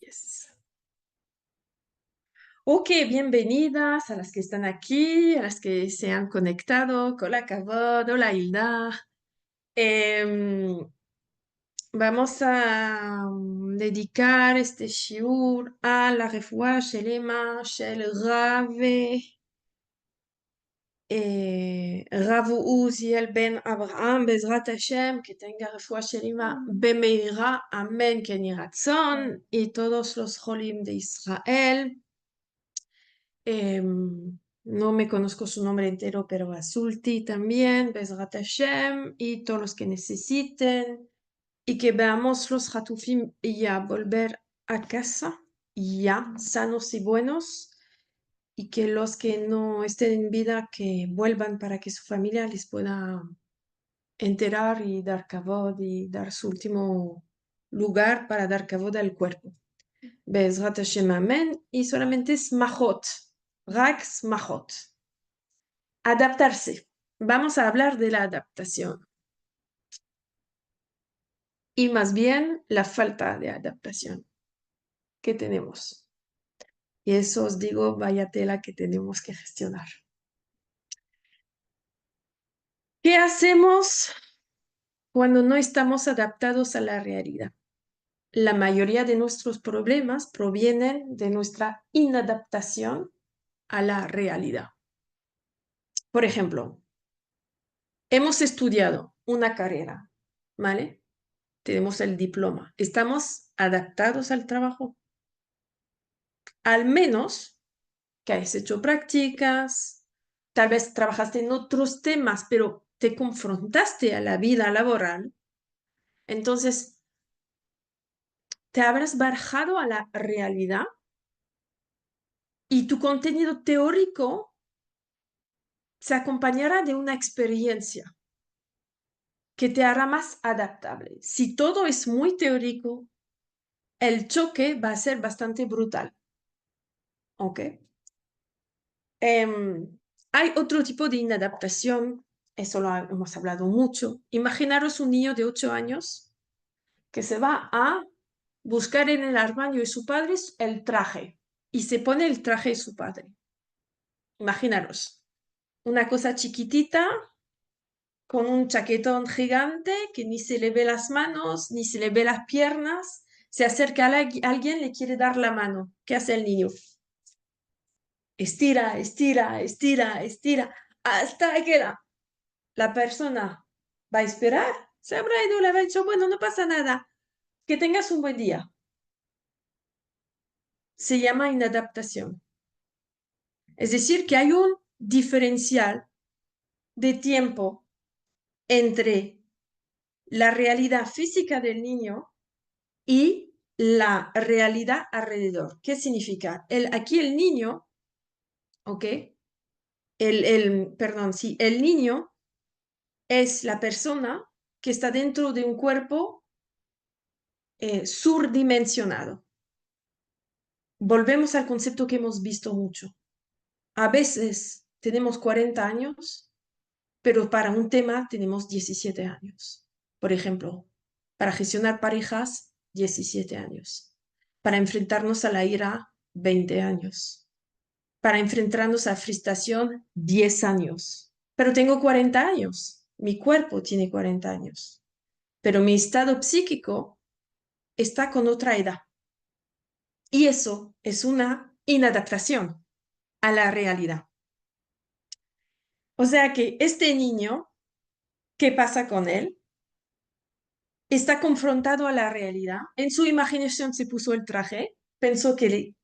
Yes. Ok, bienvenidas a las que están aquí, a las que se han conectado. Hola, Kavod, hola, Hilda. Em, Vamos a dedicar este shiur a la refuah shelema shel Rav Uziel ben Abraham, Bezrat Hashem, que tenga refuah shelema bemeira, amén, ken yeh ratzon, y todos los jolim de Israel. No me conozco su nombre entero, pero Azulti también, Bezrat Hashem, y todos los que necesiten, y que veamos los Hatufim ya volver a casa, ya sanos y buenos, y que los que no estén en vida, que vuelvan para que su familia les pueda enterar y dar kavod y dar su último lugar para dar kavod al cuerpo. Bezrat Hashem, amén, y solamente smachot. Rak smachot. Adaptarse. Vamos a hablar de la adaptación. Y más bien la falta de adaptación que tenemos. Y eso os digo, vaya tela que tenemos que gestionar. ¿Qué hacemos cuando no estamos adaptados a la realidad? La mayoría de nuestros problemas provienen de nuestra inadaptación a la realidad. Por ejemplo, hemos estudiado una carrera, ¿vale? Tenemos el diploma. ¿Estamos adaptados al trabajo? Al menos que hayas hecho prácticas, tal vez trabajaste en otros temas, pero te confrontaste a la vida laboral. Entonces, te habrás barajado a la realidad y tu contenido teórico se acompañará de una experiencia que te hará más adaptable. Si todo es muy teórico, el choque va a ser bastante brutal. ¿Ok? Hay otro tipo de inadaptación, eso lo hemos hablado mucho. Imaginaros un niño de 8 años que se va a buscar en el armario de su padre el traje y se pone el traje de su padre. Imaginaros, una cosa chiquitita con un chaquetón gigante que ni se le ve las manos, ni se le ve las piernas, se acerca a alguien, le quiere dar la mano. ¿Qué hace el niño? Estira, estira, estira, estira, hasta que la persona va a esperar, se habrá ido, le habrá dicho, bueno, no pasa nada, que tengas un buen día. Se llama inadaptación. Es decir, que hay un diferencial de tiempo entre la realidad física del niño y la realidad alrededor. ¿Qué significa? Aquí el niño, ¿ok? Perdón, sí, el niño es la persona que está dentro de un cuerpo surdimensionado. Volvemos al concepto que hemos visto mucho. A veces tenemos 40 años, pero para un tema tenemos 17 años. Por ejemplo, para gestionar parejas, 17 años. Para enfrentarnos a la ira, 20 años. Para enfrentarnos a frustración, 10 años. Pero tengo 40 años. Mi cuerpo tiene 40 años. Pero mi estado psíquico está con otra edad. Y eso es una inadaptación a la realidad. O sea que este niño, ¿qué pasa con él? Está confrontado a la realidad. En su imaginación se puso el traje, pensó que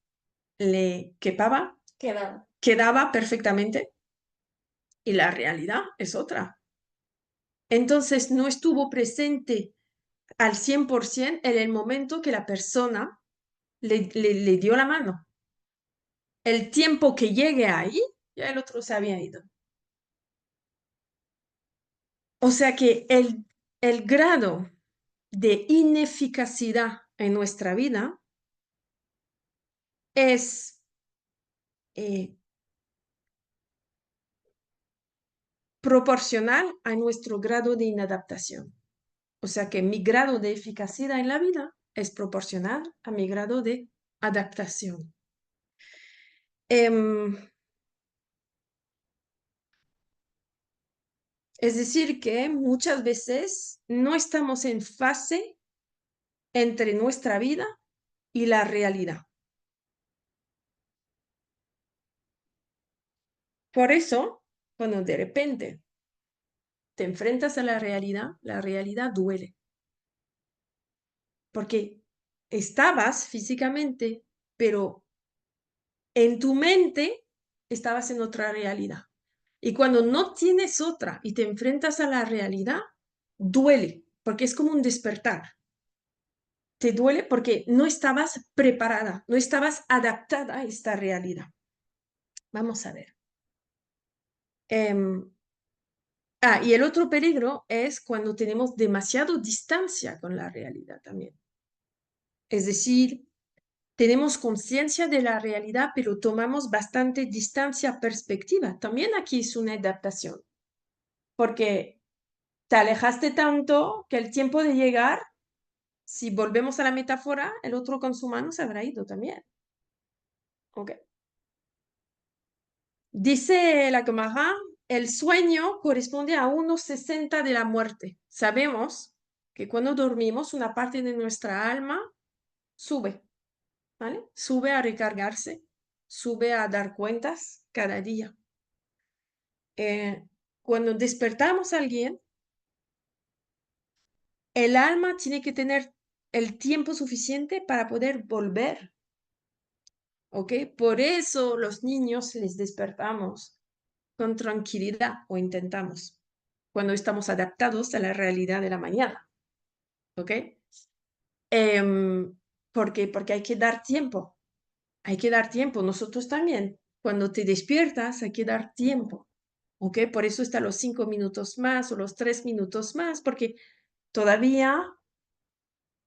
le quedaba perfectamente, y la realidad es otra. Entonces no estuvo presente al 100% en el momento que la persona le dio la mano. El tiempo que llegue ahí, ya el otro se había ido. O sea que el grado de ineficacidad en nuestra vida es proporcional a nuestro grado de inadaptación. O sea que mi grado de eficacia en la vida es proporcional a mi grado de adaptación. Em, es decir, que muchas veces no estamos en fase entre nuestra vida y la realidad. Por eso, cuando de repente te enfrentas a la realidad duele. Porque estabas físicamente, pero en tu mente estabas en otra realidad. Y cuando no tienes otra y te enfrentas a la realidad, duele, porque es como un despertar. Te duele porque no estabas preparada, no estabas adaptada a esta realidad. Vamos a ver. Y el otro peligro es cuando tenemos demasiado distancia con la realidad también. Es decir, tenemos conciencia de la realidad, pero tomamos bastante distancia perspectiva. También aquí es una adaptación, porque te alejaste tanto que el tiempo de llegar, si volvemos a la metáfora, el otro con su mano se habrá ido también. Okay. Dice la Gemara, el sueño corresponde a 1,60 de la muerte. Sabemos que cuando dormimos, una parte de nuestra alma sube, ¿vale? Sube a recargarse, sube a dar cuentas cada día. Cuando despertamos a alguien, el alma tiene que tener el tiempo suficiente para poder volver, ¿ok? Por eso los niños les despertamos con tranquilidad o intentamos cuando estamos adaptados a la realidad de la mañana, ¿ok? Porque hay que dar tiempo, hay que dar tiempo. Nosotros también, cuando te despiertas, hay que dar tiempo, ¿ok? Por eso está los 5 minutos más o los 3 minutos más, porque todavía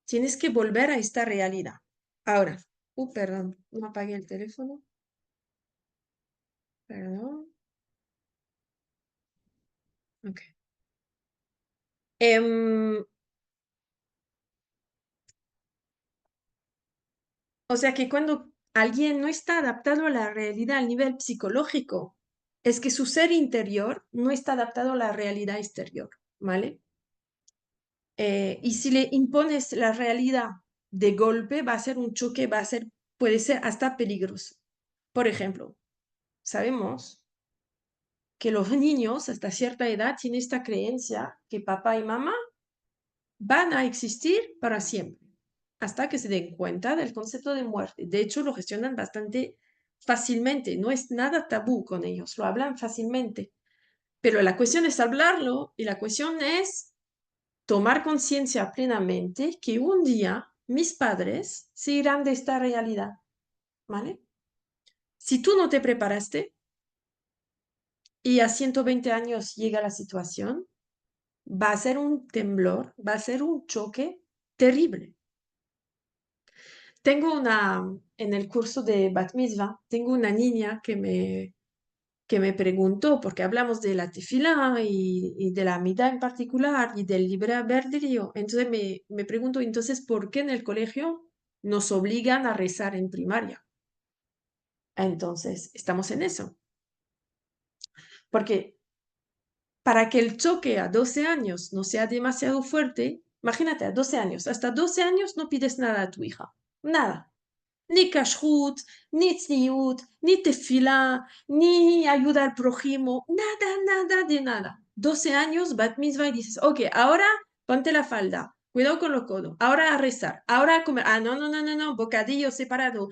tienes que volver a esta realidad. Ahora, perdón, no apagué el teléfono, perdón, ok. Em, o sea que cuando alguien no está adaptado a la realidad a nivel psicológico, es que su ser interior no está adaptado a la realidad exterior, ¿vale? Y si le impones la realidad de golpe, va a ser un choque, puede ser hasta peligroso. Por ejemplo, sabemos que los niños hasta cierta edad tienen esta creencia que papá y mamá van a existir para siempre, hasta que se den cuenta del concepto de muerte. De hecho, lo gestionan bastante fácilmente, no es nada tabú con ellos, lo hablan fácilmente. Pero la cuestión es hablarlo y la cuestión es tomar conciencia plenamente que un día mis padres se irán de esta realidad, ¿vale? Si tú no te preparaste y a 120 años llega la situación, va a ser un temblor, va a ser un choque terrible. En el curso de Bat Mitzvah, tengo una niña que me preguntó, porque hablamos de la tefilá y de la amida en particular y del libre albedrío. Entonces me pregunto, entonces, ¿por qué en el colegio nos obligan a rezar en primaria? Entonces, estamos en eso. Porque para que el choque a 12 años no sea demasiado fuerte, imagínate, a 12 años, hasta 12 años no pides nada a tu hija, nada. Ni kashrut, ni tzniut, ni tefilá, ni ayuda al prójimo, nada, nada de nada. 12 años, bat mitzvah, y dices, ok, ahora ponte la falda, cuidado con los codos, ahora a rezar, ahora a comer, no, no, no, no, no, bocadillo separado,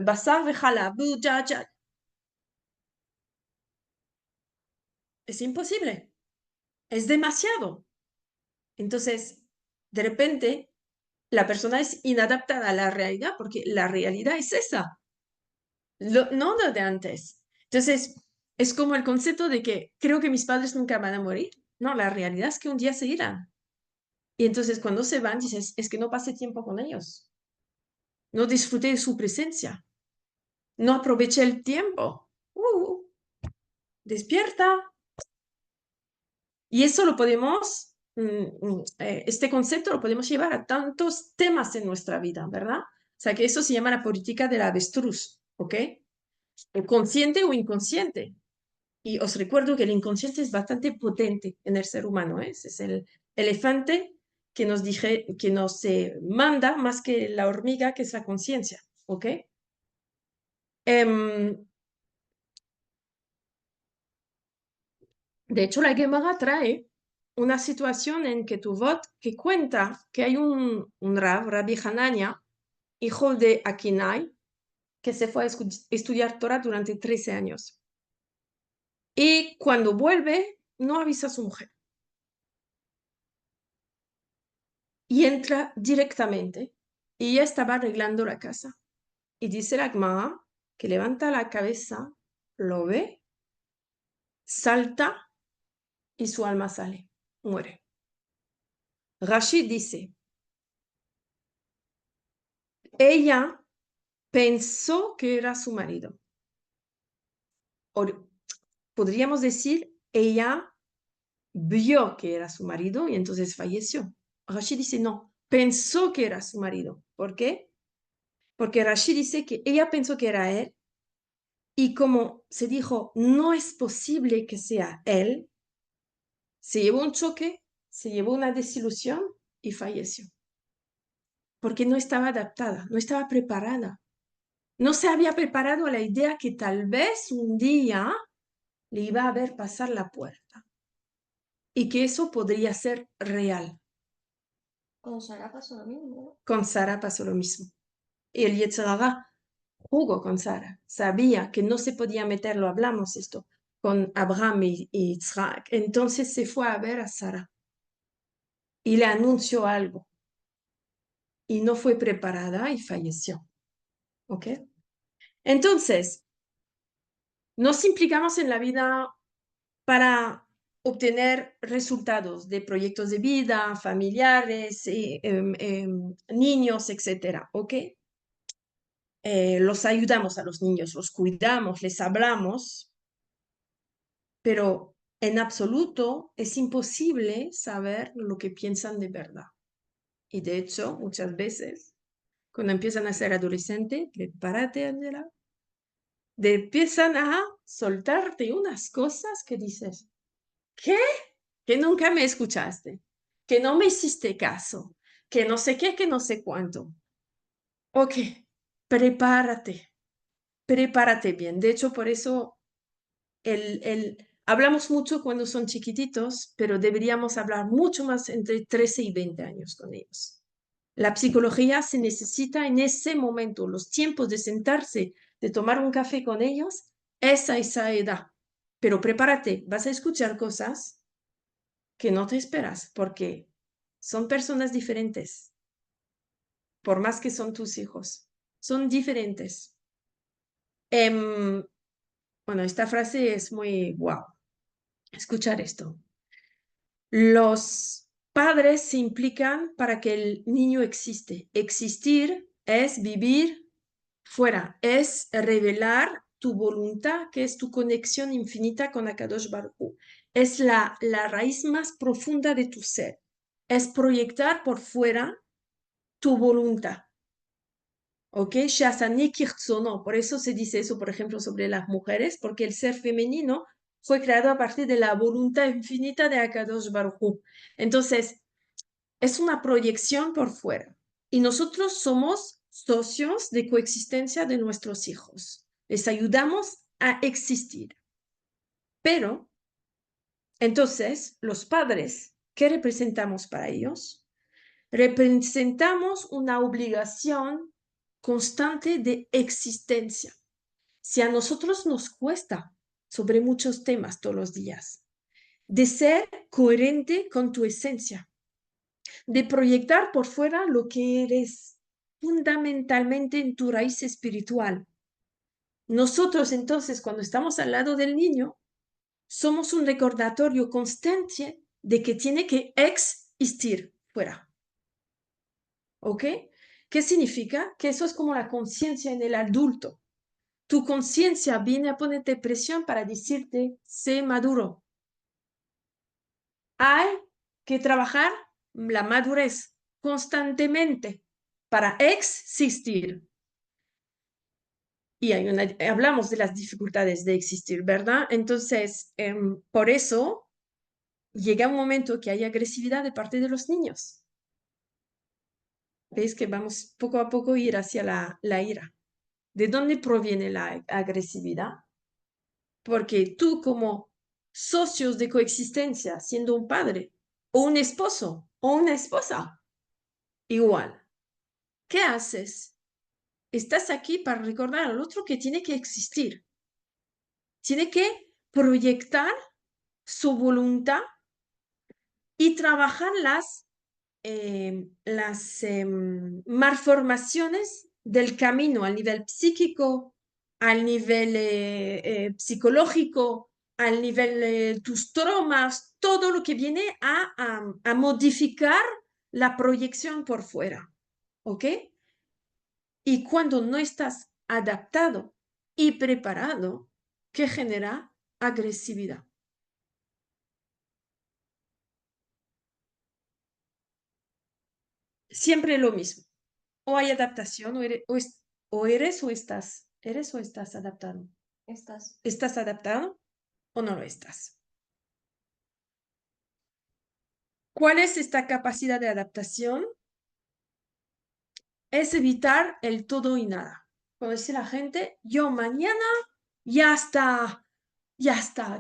basar de jalab, ya, ya. Es imposible, es demasiado. Entonces, de repente, la persona es inadaptada a la realidad porque la realidad es esa, no lo de antes. Entonces, es como el concepto de que creo que mis padres nunca van a morir. No, la realidad es que un día se irán. Y entonces cuando se van, dices, es que no pasé tiempo con ellos. No disfruté de su presencia. No aproveché el tiempo. Despierta. Y eso lo podemos, este concepto lo podemos llevar a tantos temas en nuestra vida, ¿verdad? O sea, que eso se llama la política del avestruz, ¿ok? O consciente o inconsciente. Y os recuerdo que el inconsciente es bastante potente en el ser humano, ¿eh? Es el elefante que nos manda más que la hormiga, que es la conciencia, ¿ok? De hecho, la Gemara trae una situación en que que cuenta que hay un Rabbi Hanania, hijo de Akinai, que se fue a estudiar Torah durante 13 años. Y cuando vuelve, no avisa a su mujer. Y entra directamente. Y ella estaba arreglando la casa. Y dice la Gemara que levanta la cabeza, lo ve, salta y su alma sale, muere. Rashid dice, ella pensó que era su marido. O podríamos decir, ella vio que era su marido y entonces falleció. Rashid dice, no, pensó que era su marido. ¿Por qué? Porque Rashid dice que ella pensó que era él y como se dijo, no es posible que sea él, se llevó un choque, se llevó una desilusión y falleció. Porque no estaba adaptada, no estaba preparada. No se había preparado a la idea que tal vez un día le iba a ver pasar la puerta y que eso podría ser real. Con Sara pasó lo mismo, ¿no? Con Sara pasó lo mismo. Y el Yetzer Hara jugó con Sara, sabía que no se podía meter, lo hablamos esto, con Abraham y Yitzhak. Entonces se fue a ver a Sara y le anunció algo y no fue preparada y falleció. ¿Ok? Entonces, nos implicamos en la vida para obtener resultados de proyectos de vida, familiares, niños, etcétera, ¿ok? Los ayudamos a los niños, los cuidamos, les hablamos, pero en absoluto es imposible saber lo que piensan de verdad. Y de hecho, muchas veces, cuando empiezan a ser adolescentes, prepárate, Angela, empiezan a soltarte unas cosas que dices, ¿qué? Que nunca me escuchaste, que no me hiciste caso, que no sé qué, que no sé cuánto. Ok, prepárate, prepárate bien. De hecho, por eso hablamos mucho cuando son chiquititos, pero deberíamos hablar mucho más entre 13 y 20 años con ellos. La psicología se necesita en ese momento, los tiempos de sentarse, de tomar un café con ellos, esa edad. Pero prepárate, vas a escuchar cosas que no te esperas, porque son personas diferentes, por más que son tus hijos, son diferentes. Bueno, esta frase es muy wow. Escuchar esto. Los padres se implican para que el niño existe. Existir es vivir fuera, es revelar tu voluntad, que es tu conexión infinita con Akadosh Baruj Hu. Es la raíz más profunda de tu ser. Es proyectar por fuera tu voluntad. ¿Ok? No, por eso se dice eso, por ejemplo, sobre las mujeres, porque el ser femenino fue creado a partir de la voluntad infinita de Akadosh Baruj Hu. Entonces, es una proyección por fuera. Y nosotros somos socios de coexistencia de nuestros hijos. Les ayudamos a existir. Pero, entonces, los padres, ¿qué representamos para ellos? Representamos una obligación constante de existencia. Si a nosotros nos cuesta sobre muchos temas todos los días, de ser coherente con tu esencia, de proyectar por fuera lo que eres fundamentalmente en tu raíz espiritual. Nosotros entonces, cuando estamos al lado del niño, somos un recordatorio constante de que tiene que existir fuera. ¿Ok? ¿Qué significa? Que eso es como la conciencia en el adulto. Tu conciencia viene a ponerte presión para decirte, sé maduro. Hay que trabajar la madurez constantemente. para existir. Y hablamos de las dificultades de existir, ¿verdad? Entonces, por eso llega un momento que hay agresividad de parte de los niños. ¿Veis que vamos poco a poco a ir hacia la ira? ¿De dónde proviene la agresividad? Porque tú como socios de coexistencia, siendo un padre o un esposo o una esposa, igual, ¿qué haces? Estás aquí para recordar al otro que tiene que existir. Tiene que proyectar su voluntad y trabajar las malformaciones del camino a nivel psíquico, al nivel psicológico, al nivel de tus traumas, todo lo que viene a modificar la proyección por fuera. ¿Ok? Y cuando no estás adaptado y preparado, ¿qué genera? Agresividad. Siempre lo mismo. O hay adaptación, eres o estás adaptado. Estás. ¿Estás adaptado o no lo estás? ¿Cuál es esta capacidad de adaptación? Es evitar el todo y nada. Cuando dice la gente, yo mañana ya está,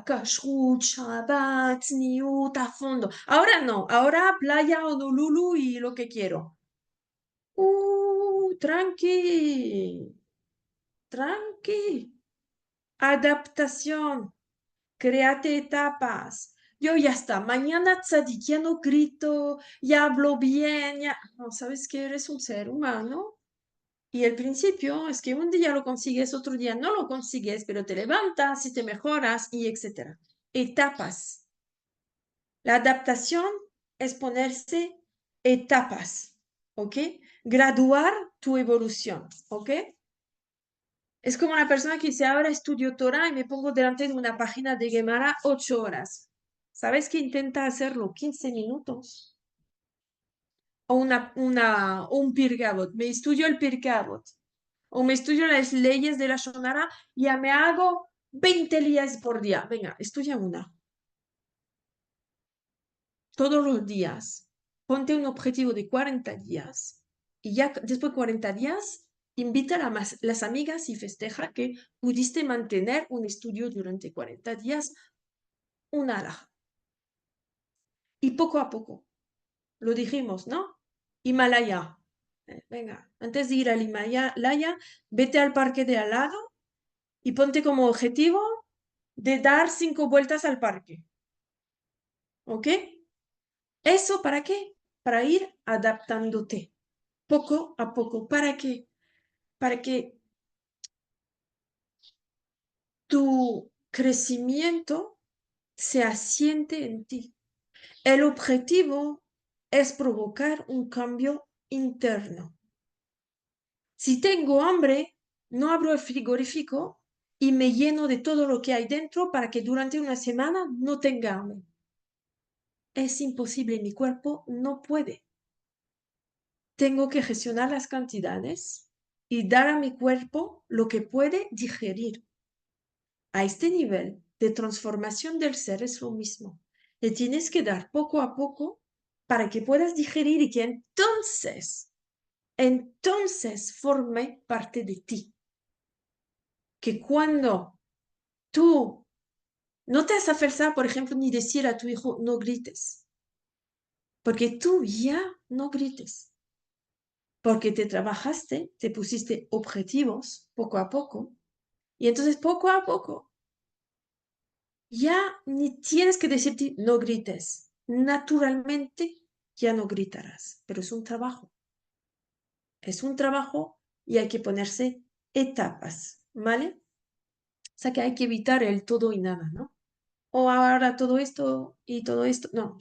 kashrut, shabbat, tzniut, a fondo. Ahora no, ahora playa, Honolulu y lo que quiero. Tranqui, tranqui. Adaptación. Créate etapas. Yo ya está, mañana tzadik, ya no grito, ya hablo bien, ya... No, ¿sabes que eres un ser humano? Y el principio es que un día lo consigues, otro día no lo consigues, pero te levantas y te mejoras y etcétera. Etapas. La adaptación es ponerse etapas, ¿ok? Graduar tu evolución, ¿ok? Es como una persona que dice, ahora estudio Torah y me pongo delante de una página de Gemara 8 horas. ¿Sabes que intenta hacerlo 15 minutos? O un Pirkei Avot. Me estudio el Pirkei Avot. O me estudio las leyes de la Shonara y ya me hago 20 lías por día. Venga, estudia una. Todos los días. Ponte un objetivo de 40 días. Y ya después de 40 días, invita a las amigas y festeja que pudiste mantener un estudio durante 40 días, una alhaja. Y poco a poco, lo dijimos, ¿no? Himalaya. Venga, antes de ir al Himalaya, vete al parque de al lado y ponte como objetivo de dar 5 vueltas al parque. ¿Ok? ¿Eso para qué? Para ir adaptándote poco a poco. ¿Para qué? Para que tu crecimiento se asiente en ti. El objetivo es provocar un cambio interno. Si tengo hambre, no abro el frigorífico y me lleno de todo lo que hay dentro para que durante una semana no tenga hambre. Es imposible, mi cuerpo no puede. Tengo que gestionar las cantidades y dar a mi cuerpo lo que puede digerir. A este nivel de transformación del ser es lo mismo. Le tienes que dar poco a poco para que puedas digerir y que entonces forme parte de ti. Que cuando tú no te has aferzado, por ejemplo, ni decir a tu hijo no grites, porque tú ya no grites, porque te trabajaste, te pusiste objetivos poco a poco, y entonces poco a poco ya ni tienes que decirte no grites. Naturalmente ya no gritarás, pero es un trabajo. Es un trabajo y hay que ponerse etapas, ¿vale? O sea que hay que evitar el todo y nada, ¿no? O ahora todo esto y todo esto. No,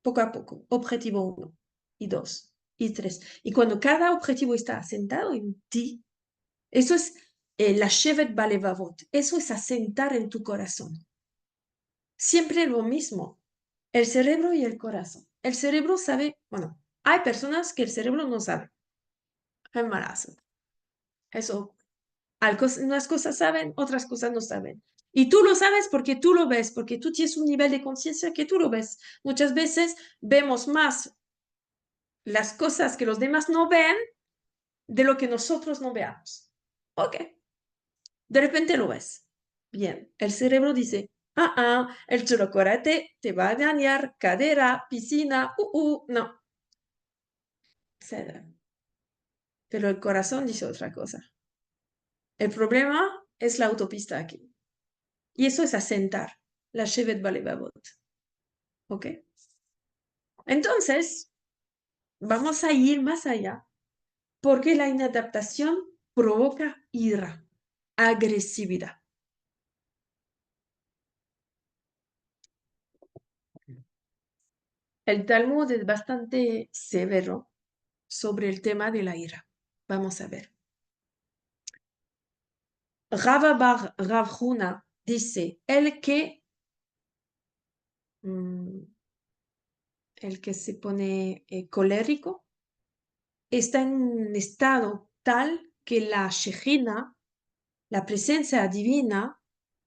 poco a poco. Objetivo 1 y 2 y 3. Y cuando cada objetivo está asentado en ti, eso es la Shevet Balevavot. Eso es asentar en tu corazón. Siempre lo mismo, el cerebro y el corazón. El cerebro sabe, bueno, hay personas que el cerebro no sabe. embarazo. Eso. Unas cosas saben, otras cosas no saben. Y tú lo sabes porque tú lo ves, porque tú tienes un nivel de conciencia que tú lo ves. Muchas veces vemos más las cosas que los demás no ven de lo que nosotros no veamos. Ok, de repente lo ves. Bien, el cerebro dice, el chocolate te va a dañar, cadera, piscina, no. Pero el corazón dice otra cosa. El problema es la autopista aquí. Y eso es asentar la Shevet Balebabot. ¿Ok? Entonces, vamos a ir más allá, porque la inadaptación provoca ira, agresividad. El Talmud es bastante severo sobre el tema de la ira. Vamos a ver. Rava Bar Rav Huna dice, el que se pone colérico está en un estado tal que la Shejina, la presencia divina,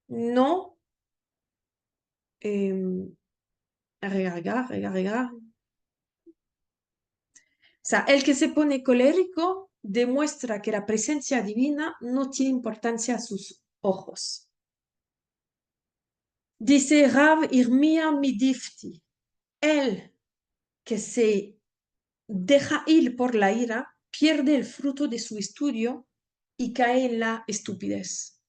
no regar. O sea, el que se pone colérico demuestra que la presencia divina no tiene importancia a sus ojos. Dice Rav Irmia Midifti, el que se deja ir por la ira pierde el fruto de su estudio y cae en la estupidez.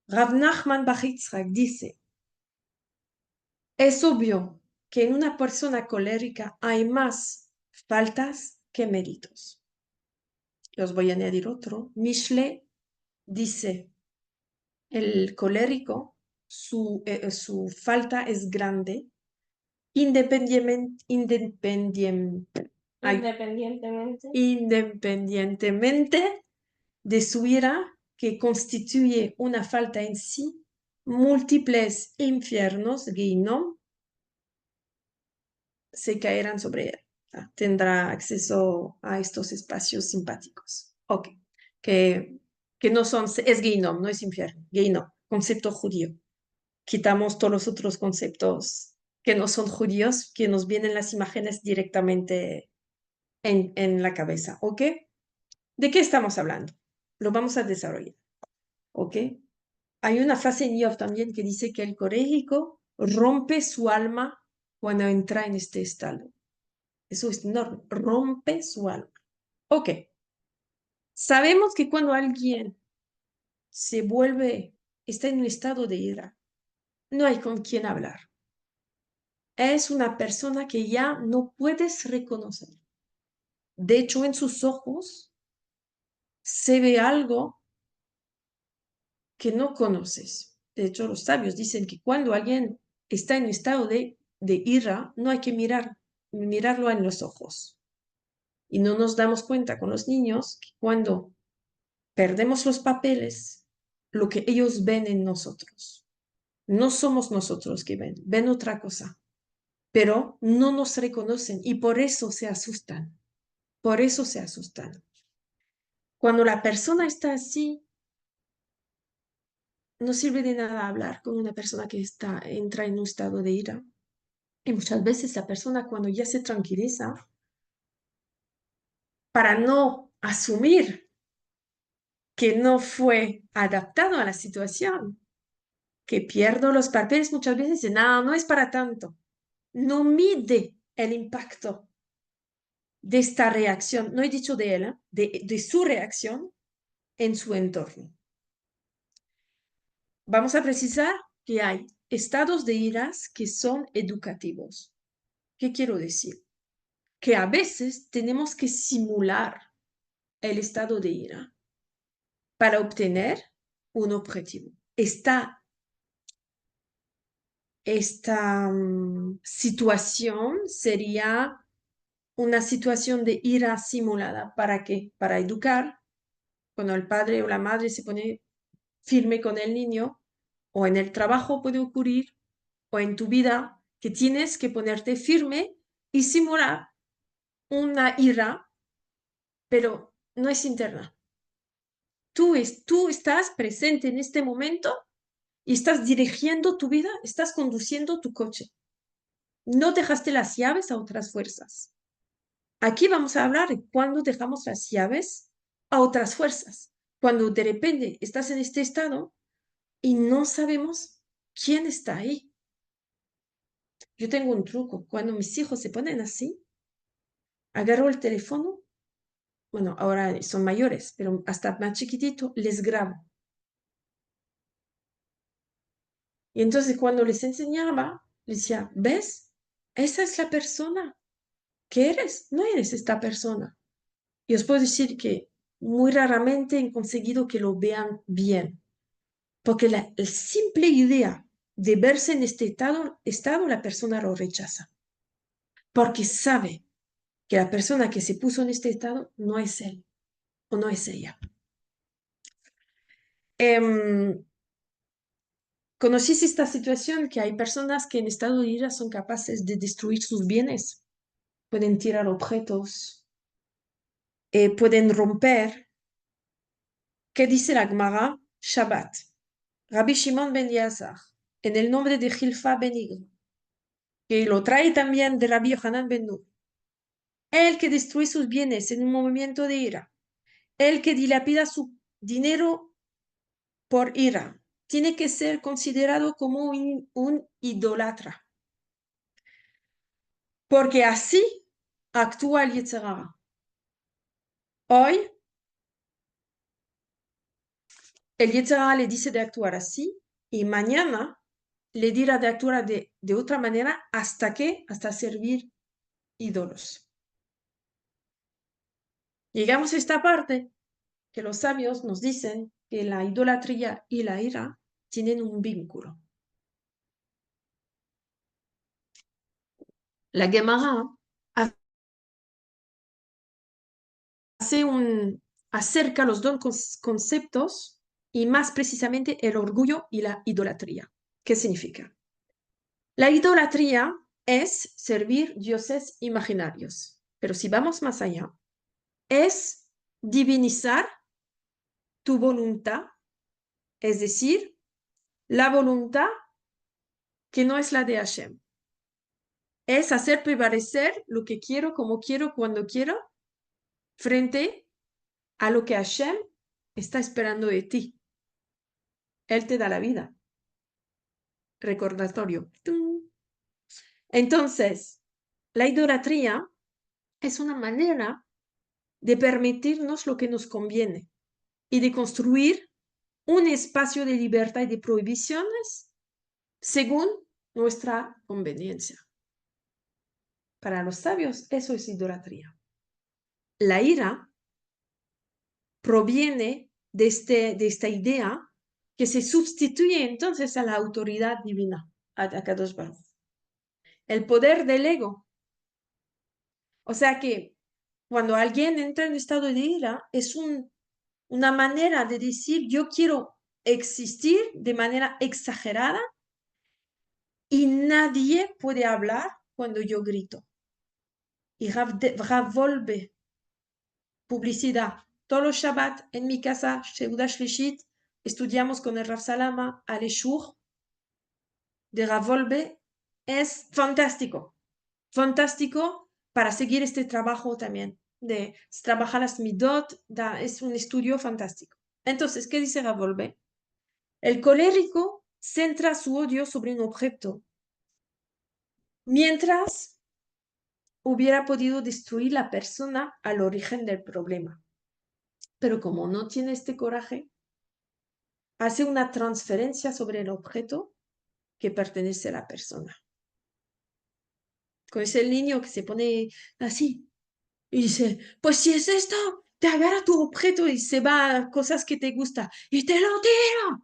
Rav Nachman Bar Yitzhak dice, es obvio que en una persona colérica hay más faltas que méritos. Os voy a añadir otro. Mishle dice, el colérico, su falta es grande, Independientemente. independientemente de su ira, que constituye una falta en sí, múltiples infiernos, Geinom, se caerán sobre él. Tendrá acceso a estos espacios simpáticos. Ok, que no son, es Geinom, no es infierno, Geinom, concepto judío. Quitamos todos los otros conceptos que no son judíos, que nos vienen las imágenes directamente en la cabeza. ¿Ok? ¿De qué estamos hablando? Lo vamos a desarrollar. ¿Ok? Hay una frase en Job también que dice que el colérico rompe su alma cuando entra en este estado. Eso es enorme, rompe su alma. Ok, sabemos que cuando alguien está en un estado de ira, no hay con quién hablar. Es una persona que ya no puedes reconocer. De hecho, en sus ojos se ve algo que no conoces. De hecho, los sabios dicen que cuando alguien está en un estado de ira, no hay que mirarlo en los ojos. Y no nos damos cuenta con los niños que cuando perdemos los papeles, lo que ellos ven en nosotros. No somos nosotros que ven otra cosa, pero no nos reconocen y por eso se asustan. Por eso se asustan. Cuando la persona está así, no sirve de nada hablar con una persona que entra en un estado de ira. Y muchas veces la persona cuando ya se tranquiliza, para no asumir que no fue adaptado a la situación, que pierdo los papeles, muchas veces dice, no es para tanto. No mide el impacto de esta reacción, no he dicho de él, de su reacción en su entorno. Vamos a precisar que hay estados de iras que son educativos. ¿Qué quiero decir? Que a veces tenemos que simular el estado de ira para obtener un objetivo. Esta situación sería una situación de ira simulada. ¿Para qué? Para educar. Cuando el padre o la madre se pone firme con el niño, o en el trabajo puede ocurrir, o en tu vida, que tienes que ponerte firme y simular una ira, pero no es interna. Tú estás presente en este momento y estás dirigiendo tu vida, estás conduciendo tu coche. No dejaste las llaves a otras fuerzas. Aquí vamos a hablar de cuándo dejamos las llaves a otras fuerzas. Cuando de repente estás en este estado y no sabemos quién está ahí. Yo tengo un truco. Cuando mis hijos se ponen así, agarro el teléfono. Bueno, ahora son mayores, pero hasta más chiquitito, les grabo. Y entonces cuando les enseñaba, les decía, ¿ves? Esa es la persona que eres. No eres esta persona. Y os puedo decir que muy raramente he conseguido que lo vean bien. Porque la simple idea de verse en este estado, la persona lo rechaza. Porque sabe que la persona que se puso en este estado no es él o no es ella. ¿Conocéis esta situación que hay personas que en estado de ira son capaces de destruir sus bienes? Pueden tirar objetos, pueden romper. ¿Qué dice la Gemara? Shabbat. Rabbi Shimon ben Yazar, en el nombre de Gilfa ben Igro, que lo trae también de Rabbi Yohanan ben Nur. El que destruye sus bienes en un movimiento de ira, el que dilapida su dinero por ira, tiene que ser considerado como un idólatra. Porque así actúa el Yetzer Hara. Hoy, el Yetzer Hara le dice de actuar así y mañana le dirá de actuar de otra manera hasta servir ídolos. Llegamos a esta parte que los sabios nos dicen que la idolatría y la ira tienen un vínculo. La Gemara hace acerca los dos conceptos y más precisamente el orgullo y la idolatría. ¿Qué significa? La idolatría es servir dioses imaginarios, pero si vamos más allá, es divinizar tu voluntad, es decir, la voluntad que no es la de Hashem. Es hacer prevalecer lo que quiero, como quiero, cuando quiero, frente a lo que Hashem está esperando de ti. Él te da la vida. Recordatorio. ¡Tum! Entonces, la idolatría es una manera de permitirnos lo que nos conviene y de construir un espacio de libertad y de prohibiciones según nuestra conveniencia. Para los sabios, eso es idolatría. La ira proviene de esta idea que se sustituye entonces a la autoridad divina, a Kadosh Baruj. El poder del ego. O sea que cuando alguien entra en estado de ira, es una manera de decir yo quiero existir de manera exagerada y nadie puede hablar cuando yo grito. Y Rav Wolbe, publicidad. Todos los Shabbat en mi casa, Seudah Shlishit, estudiamos con el Rav Salama al Eshur de Rav Wolbe. Es fantástico, fantástico para seguir este trabajo también, de trabajar las midot, es un estudio fantástico. Entonces, ¿qué dice Rav Wolbe? El colérico centra su odio sobre un objeto, mientras hubiera podido destruir la persona al origen del problema. Pero como no tiene este coraje, hace una transferencia sobre el objeto que pertenece a la persona. Con ese niño que se pone así y dice, pues si es esto, te agarra tu objeto y se va a cosas que te gustan y te lo tira.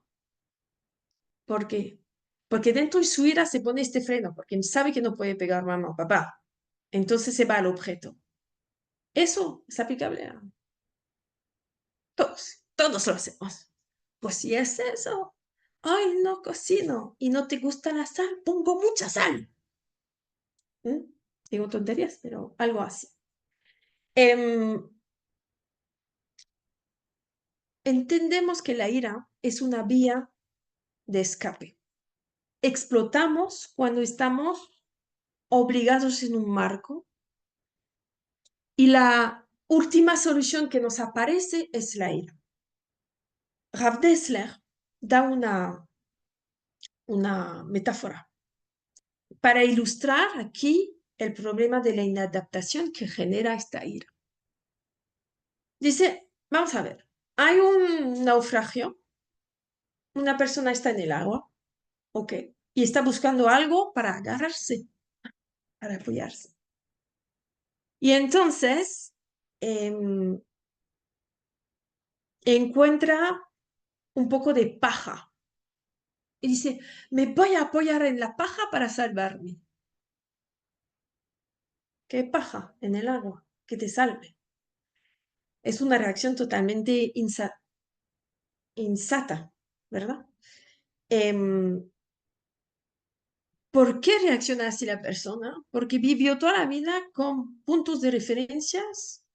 ¿Por qué? Porque dentro de su ira se pone este freno, porque sabe que no puede pegar mamá o papá. Entonces se va al objeto. Eso es aplicable a todos lo hacemos. Pues si es eso, ay, no cocino y no te gusta la sal, pongo mucha sal. Digo tonterías, pero algo así. entendemos que la ira es una vía de escape. Explotamos cuando estamos obligados en un marco y la última solución que nos aparece es la ira. Rav Dessler da una metáfora para ilustrar aquí el problema de la inadaptación que genera esta ira. Dice, vamos a ver, hay un naufragio, una persona está en el agua, ¿ok? Y está buscando algo para agarrarse, para apoyarse. Y entonces encuentra un poco de paja y dice, me voy a apoyar en la paja para salvarme. ¿Qué paja en el agua? Que te salve. Es una reacción totalmente insata, ¿verdad? ¿Por qué reacciona así la persona? Porque vivió toda la vida con puntos de referencias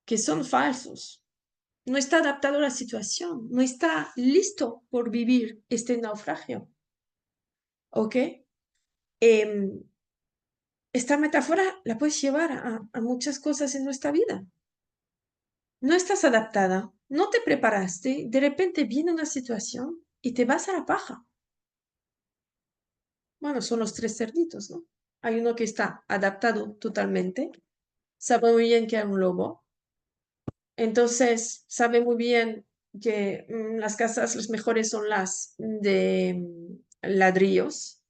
que son falsos. No está adaptado a la situación, no está listo por vivir este naufragio. ¿Ok? Esta metáfora la puedes llevar a muchas cosas en nuestra vida. No estás adaptada, no te preparaste, de repente viene una situación y te vas a la paja. Bueno, son los tres cerditos, ¿no? Hay uno que está adaptado totalmente, sabe muy bien que es un lobo, entonces sabe muy bien que las casas las mejores son las de ladrillos,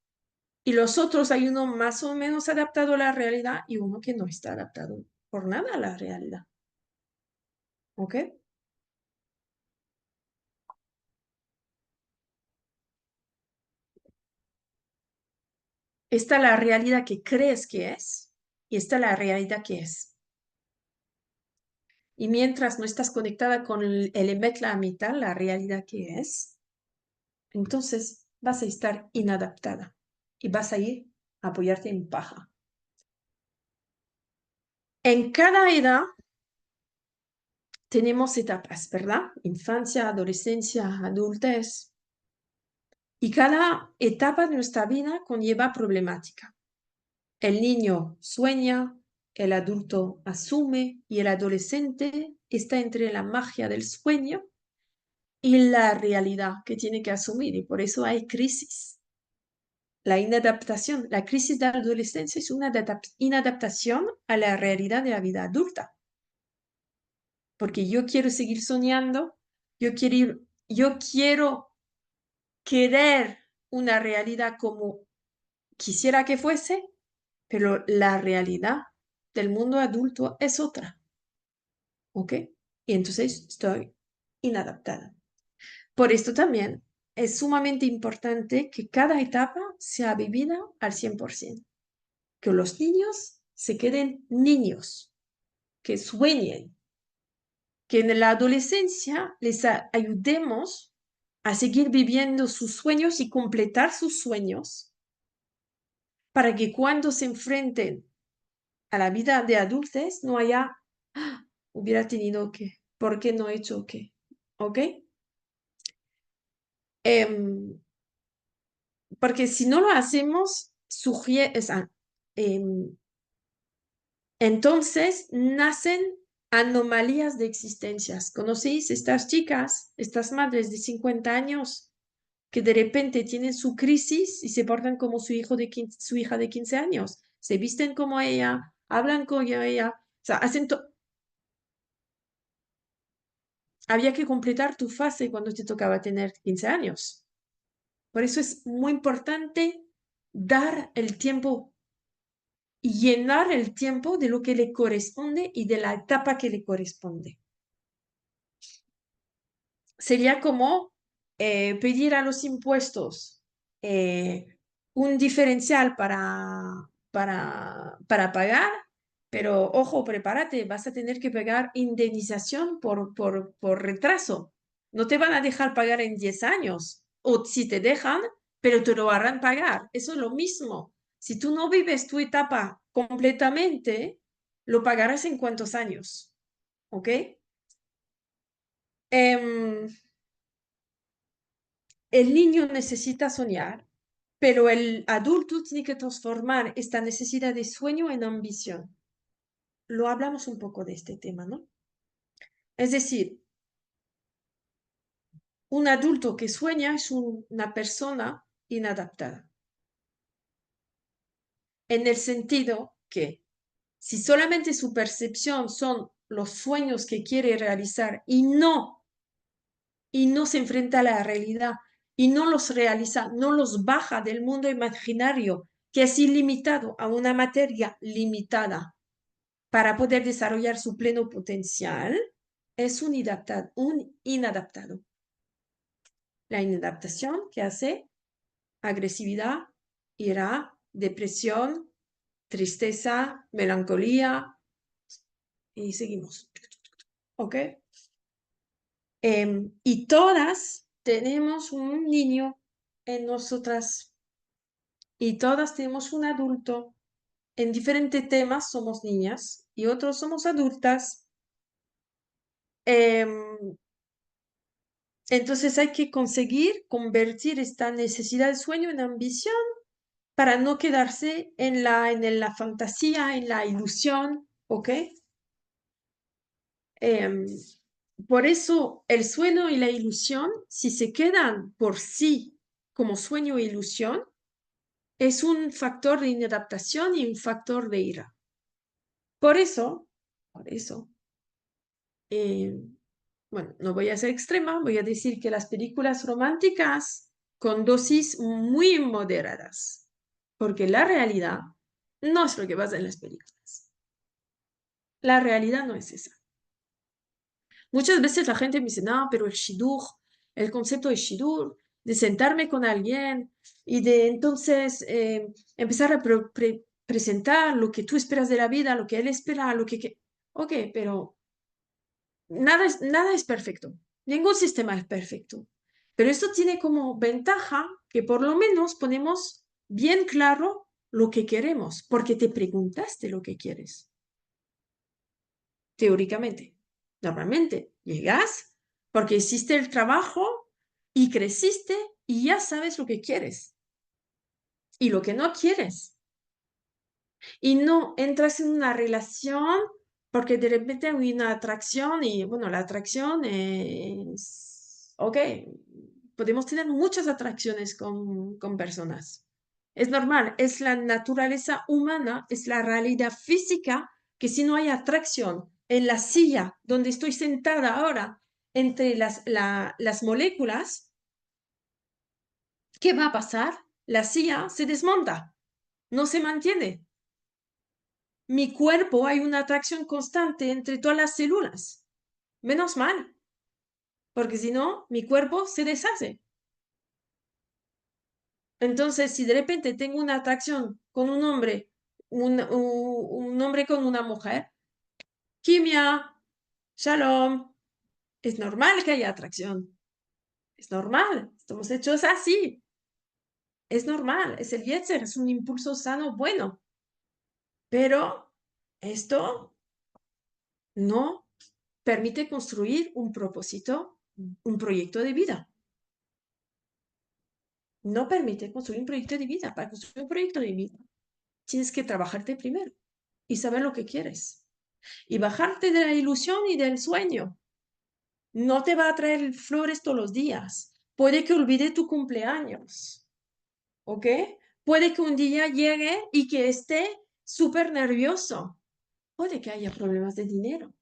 y los otros hay uno más o menos adaptado a la realidad y uno que no está adaptado por nada a la realidad. ¿Ok? Está la realidad que crees que es y está la realidad que es. Y mientras no estás conectada con el emet la mitad, la realidad que es, entonces vas a estar inadaptada y vas a ir a apoyarte en paja. En cada edad tenemos etapas, ¿verdad? Infancia, adolescencia, adultez. Y cada etapa de nuestra vida conlleva problemática. El niño sueña, el adulto asume y el adolescente está entre la magia del sueño y la realidad que tiene que asumir, y por eso hay crisis. La inadaptación, la crisis de la adolescencia es una inadaptación a la realidad de la vida adulta, porque yo quiero seguir soñando, yo quiero querer una realidad como quisiera que fuese, pero la realidad del mundo adulto es otra, ¿ok? Y entonces estoy inadaptada. Por esto también es sumamente importante que cada etapa sea vivida al 100%, que los niños se queden niños, que sueñen, que en la adolescencia les ayudemos a seguir viviendo sus sueños y completar sus sueños para que cuando se enfrenten a la vida de adultos no haya, "Ah, hubiera tenido que, ¿por qué no he hecho qué?". ¿Ok? Porque si no lo hacemos, entonces nacen anomalías de existencias. ¿Conocéis estas chicas, estas madres de 50 años que de repente tienen su crisis y se portan como su su hija de 15 años? Se visten como ella, hablan como ella, o sea, había que completar tu fase cuando te tocaba tener 15 años. Por eso es muy importante dar el tiempo y llenar el tiempo de lo que le corresponde y de la etapa que le corresponde. Sería como pedir a los impuestos un diferencial para pagar, pero ojo, prepárate, vas a tener que pagar indemnización por retraso. No te van a dejar pagar en 10 años, o si te dejan, pero te lo harán pagar. Eso es lo mismo. Si tú no vives tu etapa completamente, lo pagarás en cuántos años. ¿Ok? Em, el niño necesita soñar, pero el adulto tiene que transformar esta necesidad de sueño en ambición. Lo hablamos un poco de este tema, ¿no? Es decir, un adulto que sueña es una persona inadaptada, en el sentido que si solamente su percepción son los sueños que quiere realizar y no se enfrenta a la realidad y no los realiza, no los baja del mundo imaginario que es ilimitado a una materia limitada para poder desarrollar su pleno potencial, es un inadaptado. La inadaptación que hace agresividad, ira, depresión, tristeza, melancolía y seguimos. ¿Ok? Y todas tenemos un niño en nosotras y todas tenemos un adulto. En diferentes temas somos niñas y otros somos adultas. Em, entonces hay que conseguir convertir esta necesidad de sueño en ambición para no quedarse en la fantasía, en la ilusión, ¿ok? Em, por eso el sueño y la ilusión, si se quedan por sí como sueño e ilusión, es un factor de inadaptación y un factor de ira. Por eso, eh, bueno, no voy a ser extrema, voy a decir que las películas románticas con dosis muy moderadas, porque la realidad no es lo que pasa en las películas. La realidad no es esa. Muchas veces la gente me dice, no, pero el shidur, el concepto de shidur, de sentarme con alguien y de entonces empezar a presentar lo que tú esperas de la vida, lo que él espera, lo que... Ok, pero nada es perfecto. Ningún sistema es perfecto. Pero esto tiene como ventaja que por lo menos ponemos bien claro lo que queremos, porque te preguntaste lo que quieres, teóricamente. Normalmente llegas porque hiciste el trabajo y creciste y ya sabes lo que quieres y lo que no quieres. Y no entras en una relación porque de repente hay una atracción y bueno, la atracción es, ok, podemos tener muchas atracciones con personas. Es normal, es la naturaleza humana, es la realidad física que si no hay atracción en la silla donde estoy sentada ahora entre las moléculas, ¿qué va a pasar? La silla se desmonta, no se mantiene. Mi cuerpo hay una atracción constante entre todas las células. Menos mal, porque si no, mi cuerpo se deshace. Entonces, si de repente tengo una atracción con un hombre, un hombre con una mujer, quimia, shalom, es normal que haya atracción. Es normal, estamos hechos así. Es normal, es el yetzer, es un impulso sano, bueno. Pero esto no permite construir un propósito, un proyecto de vida. No permite construir un proyecto de vida. Para construir un proyecto de vida, tienes que trabajarte primero y saber lo que quieres. Y bajarte de la ilusión y del sueño. No te va a traer flores todos los días. Puede que olvide tu cumpleaños. ¿Ok? Puede que un día llegue y que esté súper nervioso. Puede que haya problemas de dinero.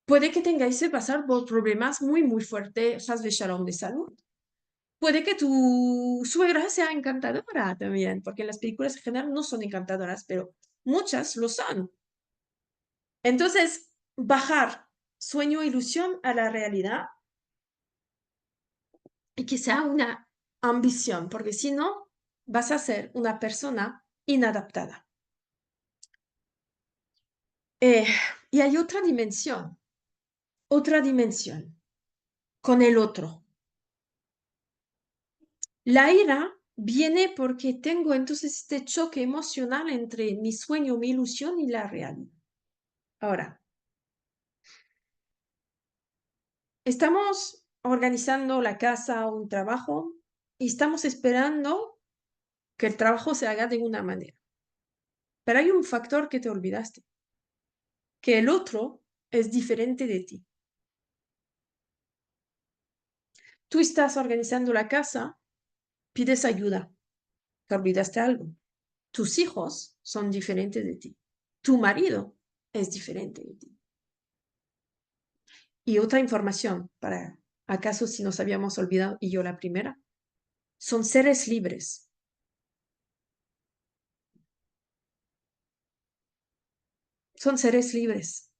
Puede que tengáis que pasar por problemas muy, muy fuertes, de shalom de salud. Puede que tu suegra sea encantadora también, porque las películas en general no son encantadoras, pero muchas lo son. Entonces, bajar sueño e ilusión a la realidad y que sea una ambición, porque si no, vas a ser una persona inadaptada. Eh, y hay otra dimensión con el otro. La ira viene porque tengo entonces este choque emocional entre mi sueño, mi ilusión y la realidad. Ahora, Estamos organizando la casa o un trabajo y estamos esperando que el trabajo se haga de una manera. Pero hay un factor que te olvidaste, que el otro es diferente de ti. Tú estás organizando la casa, pides ayuda, te olvidaste algo. Tus hijos son diferentes de ti. Tu marido es diferente de ti. Y otra información, para acaso si nos habíamos olvidado, y yo la primera, son seres libres. Son seres libres.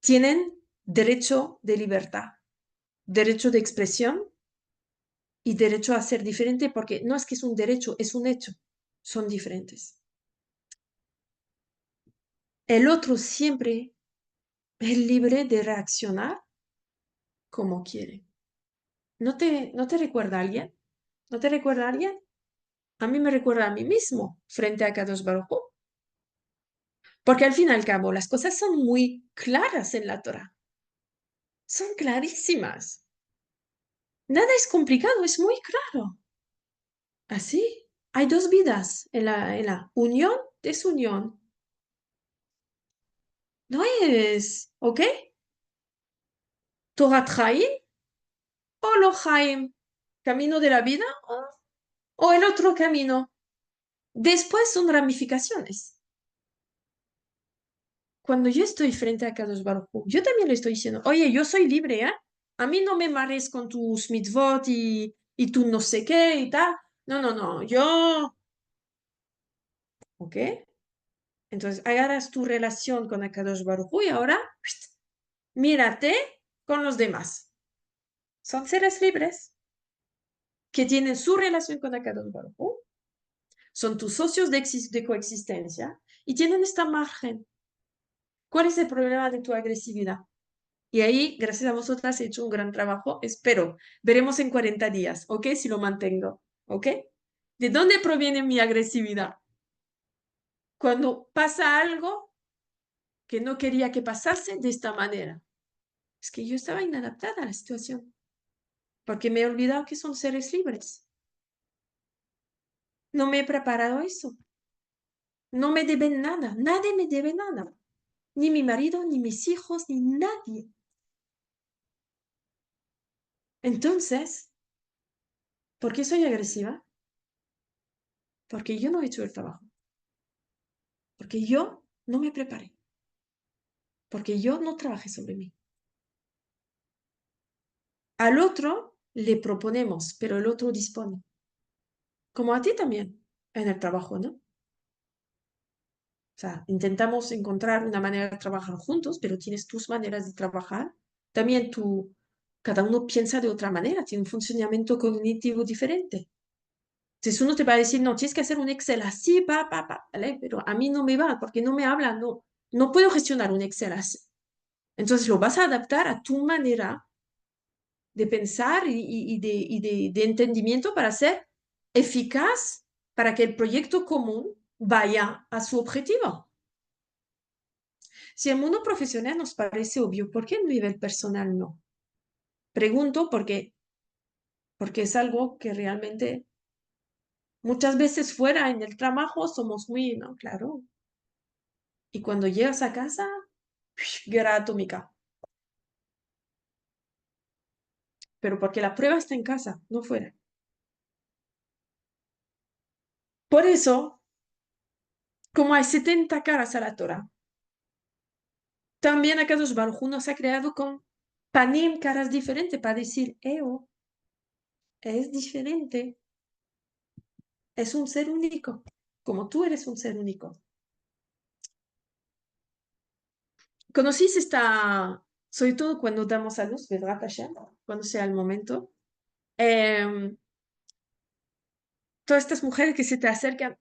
Tienen derecho de libertad, derecho de expresión y derecho a ser diferente, porque no es que es un derecho, es un hecho. Son diferentes. El otro siempre es libre de reaccionar como quiere. ¿No te recuerda a alguien? ¿No te recuerda a alguien? A mí me recuerda a mí mismo frente a Kadosh Baruj Hu. Porque al fin y al cabo las cosas son muy claras en la Torah. Son clarísimas. Nada es complicado, es muy claro. Así. Hay dos vidas en la unión, desunión. No es, ¿ok? Torah Chaim o lo Chaim. Camino de la vida o el otro camino. Después son ramificaciones. Cuando yo estoy frente a Kadosh Baruj Hu, yo también le estoy diciendo, oye, yo soy libre, ¿eh? A mí no me mares con tus mitzvot y tu no sé qué y tal. No, no, no, yo, ¿ok? Entonces agarras tu relación con Kadosh Baruj Hu y ahora mírate con los demás. Son seres libres que tienen su relación con Kadosh Baruj Hu, son tus socios de coexistencia y tienen esta margen. ¿Cuál es el problema de tu agresividad? Y ahí, gracias a vosotras, he hecho un gran trabajo. Espero. Veremos en 40 días, ¿ok? Si lo mantengo, ¿ok? ¿De dónde proviene mi agresividad? Cuando pasa algo que no quería que pasase de esta manera. Es que yo estaba inadaptada a la situación, porque me he olvidado que son seres libres. No me he preparado a eso. No me deben nada. Nadie me debe nada. Ni mi marido, ni mis hijos, ni nadie. Entonces, ¿por qué soy agresiva? Porque yo no he hecho el trabajo. Porque yo no me preparé. Porque yo no trabajé sobre mí. Al otro le proponemos, pero el otro dispone. Como a ti también, en el trabajo, ¿no? O sea, intentamos encontrar una manera de trabajar juntos, pero tienes tus maneras de trabajar. También tú, cada uno piensa de otra manera, tiene un funcionamiento cognitivo diferente. Entonces uno te va a decir, no, tienes que hacer un Excel así, ¿vale? Pero a mí no me va, porque no me habla, no, no puedo gestionar un Excel así. Entonces lo vas a adaptar a tu manera de pensar y de entendimiento para ser eficaz, para que el proyecto común vaya a su objetivo. Si el mundo profesional nos parece obvio, ¿por qué el nivel personal no? Pregunto porque es algo que realmente muchas veces fuera en el trabajo somos muy, ¿no? Claro. Y cuando llegas a casa, guerra atómica. Pero porque la prueba está en casa, no fuera. Por eso, como hay 70 caras a la Torah, también Akadosh Baruj Hu nos ha creado con panim, caras diferentes, para decir, es diferente, es un ser único, como tú eres un ser único. ¿Conocís esta, sobre todo cuando damos a luz, Vedrat Hashem, cuando sea el momento? Em, Todas estas mujeres que se te acercan,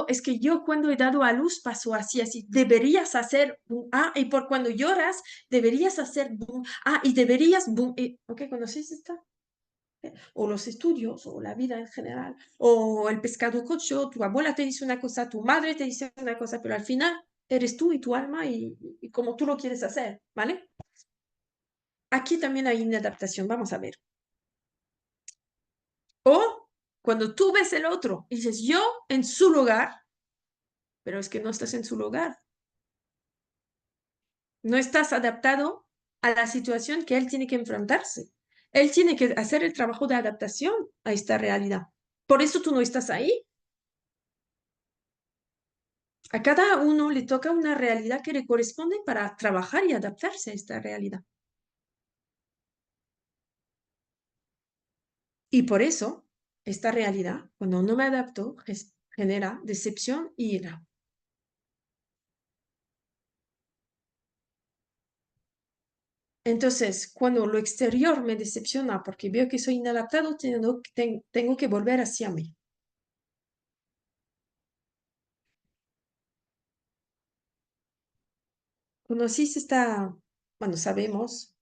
es que yo cuando he dado a luz pasó así, así, deberías hacer, y por cuando lloras, deberías hacer, y deberías, ¿ok? ¿Conocéis esta? O los estudios, o la vida en general, o el pescado cocho, tu abuela te dice una cosa, tu madre te dice una cosa, pero al final eres tú y tu alma y como tú lo quieres hacer, ¿vale? aquí también hay inadaptación. Vamos a ver. O cuando tú ves el otro y dices, yo en su lugar, pero es que no estás en su lugar. No estás adaptado a la situación que él tiene que enfrentarse. Él tiene que hacer el trabajo de adaptación a esta realidad. Por eso tú no estás ahí. A cada uno le toca una realidad que le corresponde para trabajar y adaptarse a esta realidad. Y por eso, esta realidad, cuando no me adapto, genera decepción y ira. Entonces, cuando lo exterior me decepciona porque veo que soy inadaptado, tengo que volver hacia mí. Conocís esta, bueno, sabemos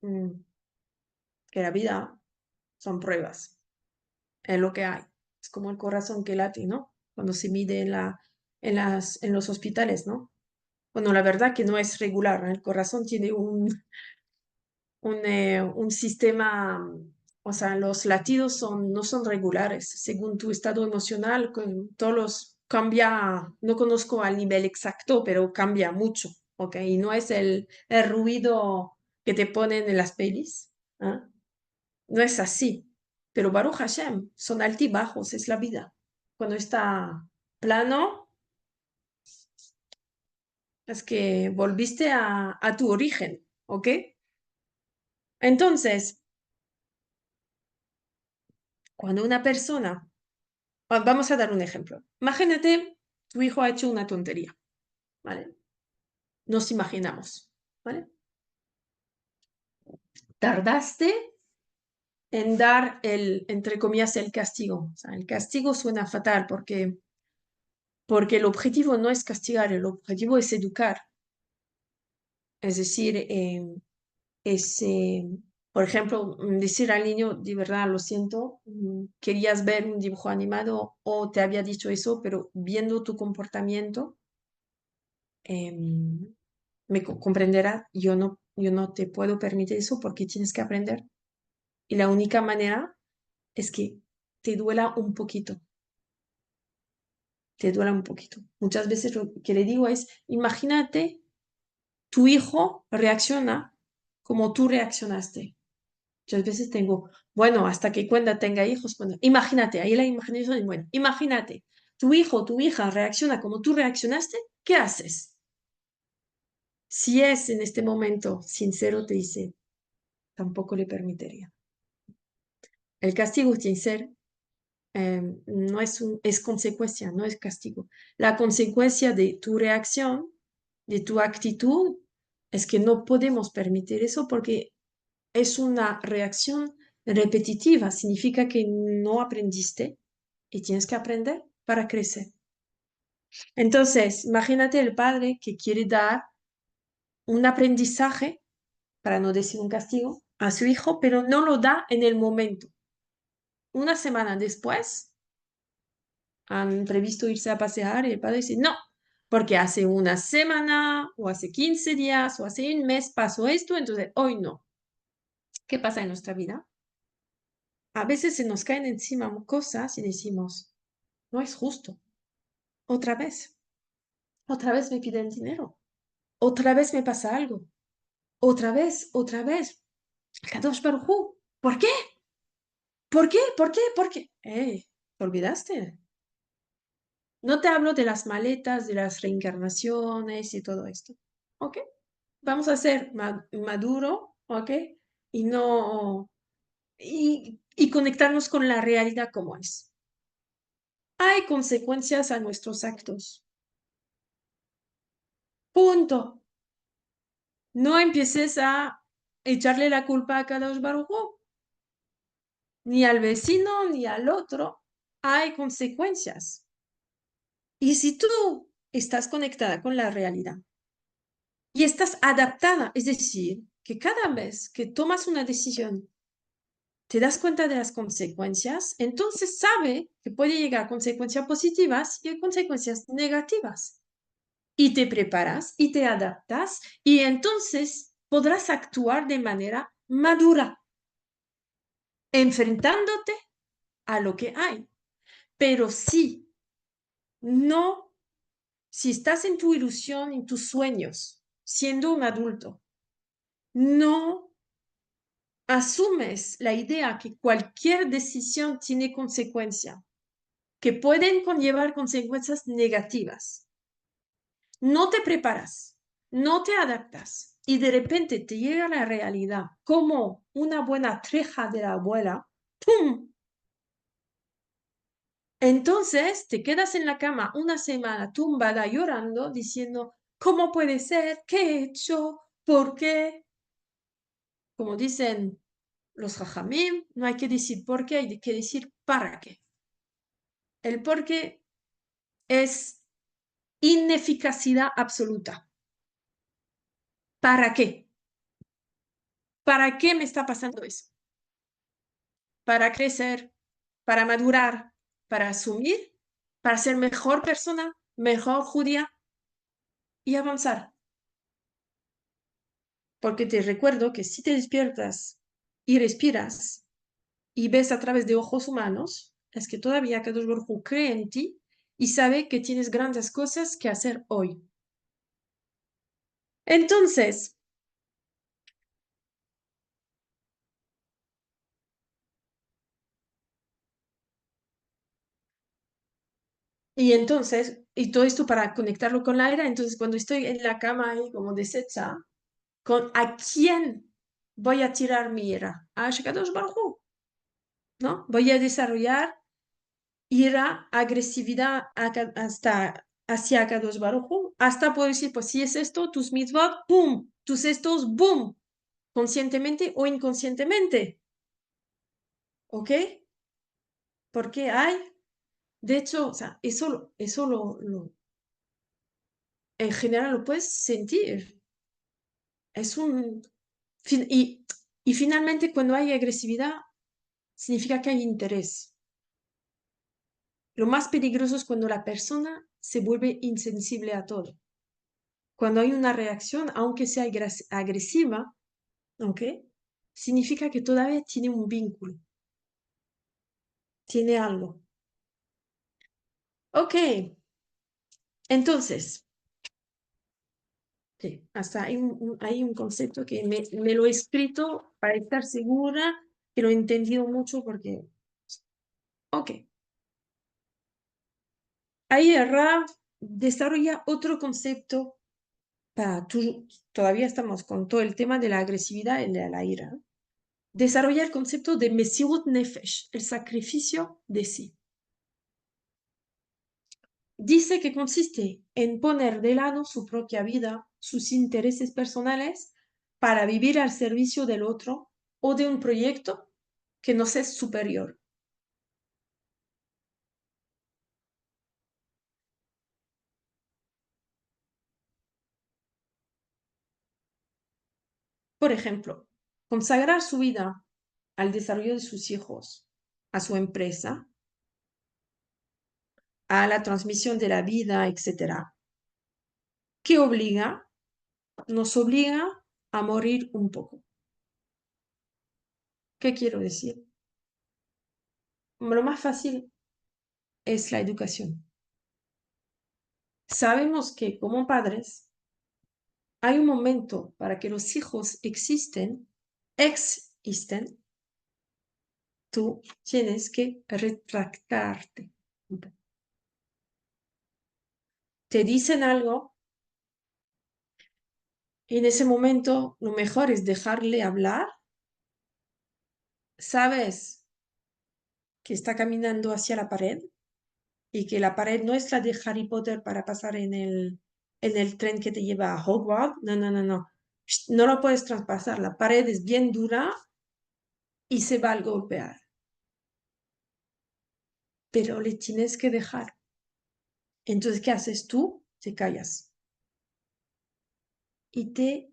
mm, que la vida son pruebas, es lo que hay. Es como el corazón que late, ¿no? Cuando se mide en los hospitales, ¿no? Bueno, la verdad que no es regular, ¿no? El corazón tiene un sistema, o sea, los latidos no son regulares. Según tu estado emocional, todos los cambia, no conozco al nivel exacto, pero cambia mucho, ¿ok? Y no es el ruido que te ponen en las pelis, ¿ah? No es así. Pero Baruch Hashem, son altibajos, es la vida. Cuando está plano, es que volviste a tu origen, ¿ok? Entonces, cuando una persona, vamos a dar un ejemplo. Imagínate, tu hijo ha hecho una tontería, ¿vale? Nos imaginamos, ¿vale? Tardaste en dar entre comillas, el castigo. O sea, el castigo suena fatal porque el objetivo no es castigar, el objetivo es educar. Es decir, es, por ejemplo, decir al niño, de verdad, lo siento, querías ver un dibujo animado o te había dicho eso, pero viendo tu comportamiento, me comprenderá, yo no te puedo permitir eso porque tienes que aprender. Y la única manera es que te duela un poquito, te duela un poquito. Muchas veces lo que le digo es, imagínate, tu hijo reacciona como tú reaccionaste. Muchas veces tengo, bueno, hasta que cuando tenga hijos, bueno, imagínate, ahí la imaginación es bueno, imagínate, tu hijo o tu hija reacciona como tú reaccionaste, ¿qué haces? Si es en este momento sincero, te dice, tampoco le permitiría. El castigo sin ser no es consecuencia, no es castigo. La consecuencia de tu reacción, de tu actitud, es que no podemos permitir eso porque es una reacción repetitiva, significa que no aprendiste y tienes que aprender para crecer. Entonces, imagínate el padre que quiere dar un aprendizaje, para no decir un castigo, a su hijo, pero no lo da en el momento. Una semana después, han previsto irse a pasear y el padre dice, no, porque hace una semana o hace 15 días o hace un mes pasó esto, entonces hoy no. ¿Qué pasa en nuestra vida? A veces se nos caen encima cosas y decimos, no es justo. Otra vez me piden dinero, otra vez me pasa algo, otra vez. Kadosh Baruj Hu, ¿por qué? ¿Por qué? ¿Por qué? ¿Por qué? ¿Te olvidaste? No te hablo de las maletas, de las reencarnaciones y todo esto. ¿Ok? Vamos a ser maduro, ¿ok? Y no, y conectarnos con la realidad como es. Hay consecuencias a nuestros actos. Punto. No empieces a echarle la culpa a Kadosh Baruj Hu, ni al vecino, ni al otro. Hay consecuencias. Y si tú estás conectada con la realidad y estás adaptada, es decir, que cada vez que tomas una decisión te das cuenta de las consecuencias, entonces sabe que puede llegar a consecuencias positivas y a consecuencias negativas. Y te preparas y te adaptas y entonces podrás actuar de manera madura, enfrentándote a lo que hay. Pero si no, si estás en tu ilusión, en tus sueños, siendo un adulto, no asumes la idea que cualquier decisión tiene consecuencia, que pueden conllevar consecuencias negativas. No te preparas, no te adaptas y de repente te llega la realidad como una buena treja de la abuela, ¡pum! Entonces te quedas en la cama una semana tumbada llorando diciendo, ¿cómo puede ser? ¿Qué he hecho? ¿Por qué? Como dicen los jajamim, no hay que decir por qué, hay que decir para qué. El por qué es ineficacidad absoluta. ¿Para qué? ¿Para qué me está pasando eso? Para crecer, para madurar, para asumir, para ser mejor persona, mejor judía y avanzar. Porque te recuerdo que si te despiertas y respiras y ves a través de ojos humanos, es que todavía Kadosh Baruj Hu cree en ti y sabe que tienes grandes cosas que hacer hoy. Entonces, y todo esto para conectarlo con la era, entonces cuando estoy en la cama ahí como deshecha, ¿a quién voy a tirar mi ira? A Kadosh Baruj Hu, ¿no? Voy a desarrollar ira, agresividad hasta hacia Kadosh Baruj Hu, hasta poder decir, pues si es esto, tus mitzvot, ¡pum! Tus estos, ¡boom! Conscientemente o inconscientemente, ¿ok? Porque hay, de hecho, o sea, eso en general lo puedes sentir. Es un... y finalmente cuando hay agresividad, significa que hay interés. Lo más peligroso es cuando la persona se vuelve insensible a todo. Cuando hay una reacción, aunque sea agresiva, ¿ok? Significa que todavía tiene un vínculo, tiene algo. Ok, entonces, sí, hasta hay un concepto que me lo he escrito para estar segura que lo he entendido mucho porque, ok. Ahí Rav desarrolla otro concepto para todavía estamos con todo el tema de la agresividad y de la ira. Desarrolla el concepto de Mesirut Nefesh, el sacrificio de sí. Dice que consiste en poner de lado su propia vida, sus intereses personales, para vivir al servicio del otro o de un proyecto que nos es superior. Por ejemplo, consagrar su vida al desarrollo de sus hijos, a su empresa, a la transmisión de la vida, etcétera, que nos obliga a morir un poco. ¿Qué quiero decir? Lo más fácil es la educación. Sabemos que como padres hay un momento para que los hijos existen, tú tienes que retractarte. Te dicen algo y en ese momento lo mejor es dejarle hablar. Sabes que está caminando hacia la pared y que la pared no es la de Harry Potter para pasar en el tren que te lleva a Hogwarts. No, no, no, no. No lo puedes traspasar. La pared es bien dura y se va a golpear. Pero le tienes que dejar. Entonces, ¿qué haces tú? Te callas y te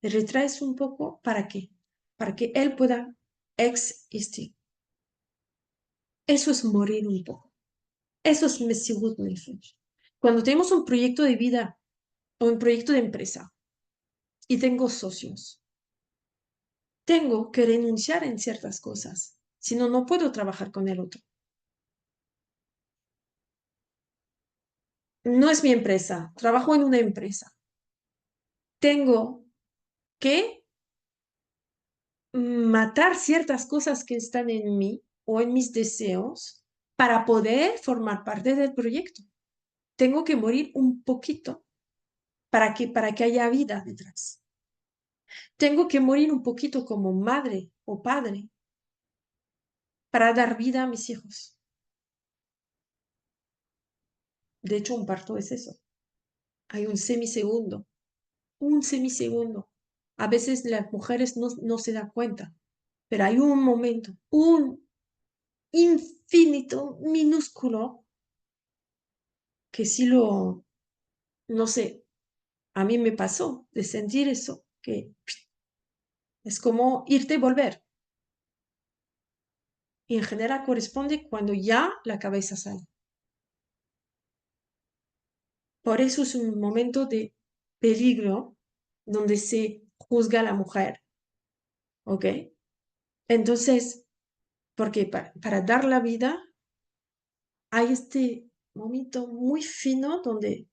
retraes un poco. ¿Para qué? Para que él pueda existir. Eso es morir un poco. Eso es Mesirut Nefesh. Cuando tenemos un proyecto de vida o un proyecto de empresa y tengo socios. Tengo que renunciar en ciertas cosas, si no, no puedo trabajar con el otro. No es mi empresa, trabajo en una empresa. Tengo que matar ciertas cosas que están en mí o en mis deseos para poder formar parte del proyecto. Tengo que morir un poquito para que haya vida detrás. Tengo que morir un poquito como madre o padre para dar vida a mis hijos. De hecho, un parto es eso. Hay un semisegundo. A veces las mujeres no se dan cuenta, pero hay un momento, un infinito, minúsculo, que si lo, no sé, a mí me pasó de sentir eso, que es como irte y volver. Y en general corresponde cuando ya la cabeza sale. Por eso es un momento de peligro donde se juzga a la mujer, ¿ok? Entonces, porque para dar la vida hay este momento muy fino donde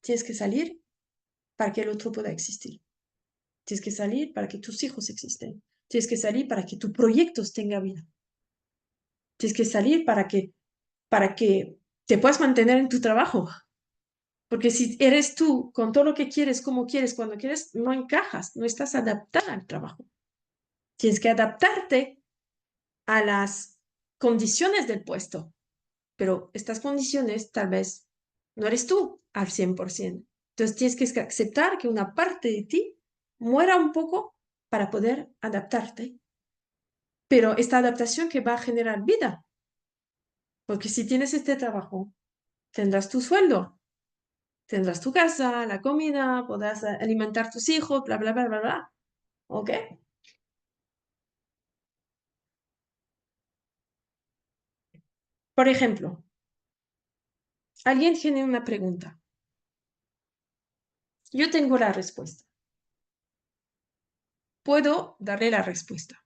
tienes que salir para que el otro pueda existir. Tienes que salir para que tus hijos existen. Tienes que salir para que tu proyecto tenga vida. Tienes que salir para que te puedas mantener en tu trabajo. Porque si eres tú con todo lo que quieres, como quieres, cuando quieres, no encajas, no estás adaptada al trabajo. Tienes que adaptarte a las condiciones del puesto, pero estas condiciones tal vez no eres tú al 100%. Entonces tienes que aceptar que una parte de ti muera un poco para poder adaptarte, pero esta adaptación que va a generar vida, porque si tienes este trabajo, tendrás tu sueldo, tendrás tu casa, la comida, podrás alimentar a tus hijos, bla, bla, bla, bla, bla. ¿Ok? Por ejemplo, alguien tiene una pregunta. Yo tengo la respuesta. Puedo darle la respuesta,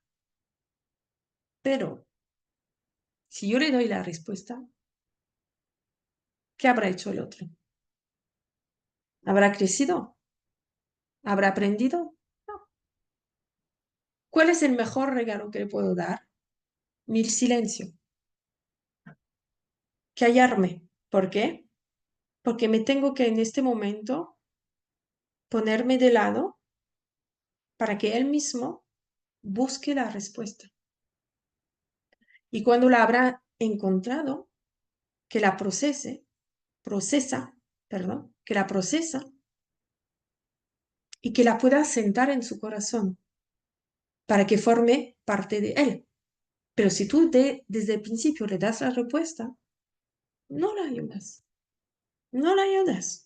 pero si yo le doy la respuesta, ¿qué habrá hecho el otro? ¿Habrá crecido? ¿Habrá aprendido? No. ¿Cuál es el mejor regalo que le puedo dar? Mi silencio. Callarme. ¿Por qué? Porque me tengo que en este momento ponerme de lado para que él mismo busque la respuesta. Y cuando la habrá encontrado, que la que la procesa y que la pueda sentar en su corazón para que forme parte de él. Pero si tú desde el principio le das la respuesta, no la ayudas, no la ayudas.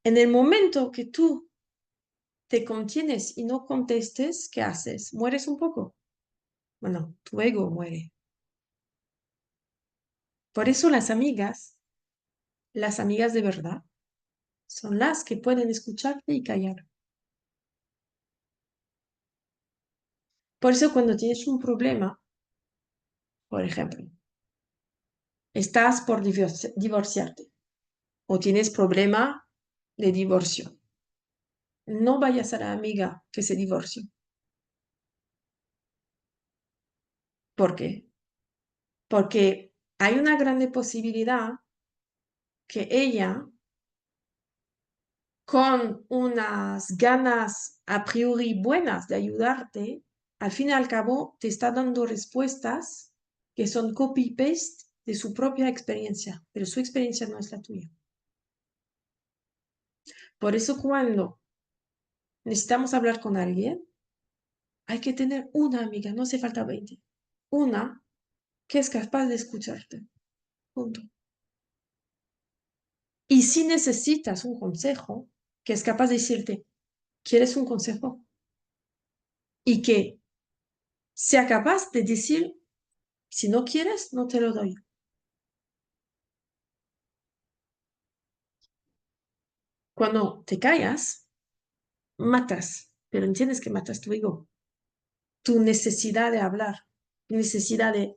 En el momento que tú te contienes y no contestes, ¿qué haces? Mueres un poco. Bueno, tu ego muere. Por eso las amigas de verdad, son las que pueden escucharte y callar. Por eso cuando tienes un problema, por ejemplo, estás por divorciarte o tienes problema de divorcio, no vayas a la amiga que se divorció. ¿Por qué? Porque hay una grande posibilidad que ella, con unas ganas a priori buenas de ayudarte, al fin y al cabo te está dando respuestas que son copy-paste de su propia experiencia, pero su experiencia no es la tuya. Por eso cuando necesitamos hablar con alguien, hay que tener una amiga, no hace falta 20. Una que es capaz de escucharte. Punto. Y si necesitas un consejo, que es capaz de decirte, ¿quieres un consejo? Y que sea capaz de decir, si no quieres, no te lo doy. Cuando te callas, matas, pero entiendes que matas tu ego, tu necesidad de hablar, tu necesidad de...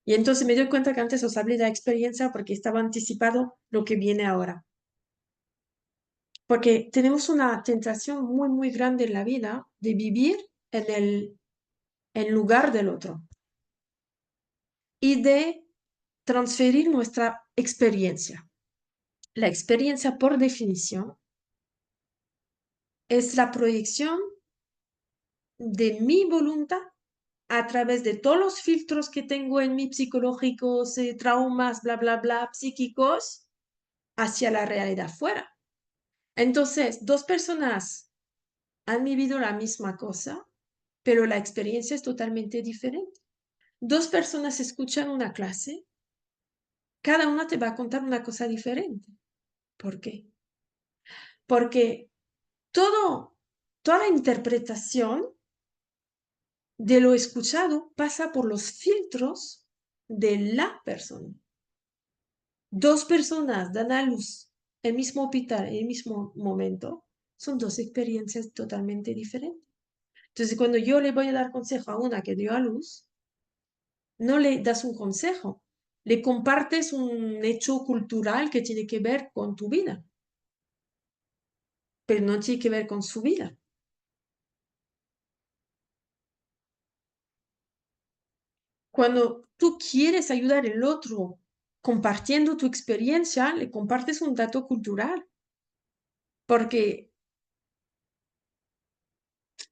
Y entonces me doy cuenta que antes os hablé de la experiencia porque estaba anticipado lo que viene ahora. Porque tenemos una tentación muy, muy grande en la vida de vivir en lugar del otro y de transferir nuestra experiencia. La experiencia, por definición, es la proyección de mi voluntad a través de todos los filtros que tengo en mí psicológicos, traumas, bla, bla, bla, psíquicos, hacia la realidad fuera. Entonces, dos personas han vivido la misma cosa, pero la experiencia es totalmente diferente. Dos personas escuchan una clase, cada una te va a contar una cosa diferente. ¿Por qué? Porque toda la interpretación de lo escuchado pasa por los filtros de la persona. Dos personas dan a luz el mismo hospital en el mismo momento, son dos experiencias totalmente diferentes. Entonces, cuando yo le voy a dar consejo a una que dio a luz, no le das un consejo, le compartes un hecho cultural que tiene que ver con tu vida, pero no tiene que ver con su vida. Cuando tú quieres ayudar al otro compartiendo tu experiencia, le compartes un dato cultural, porque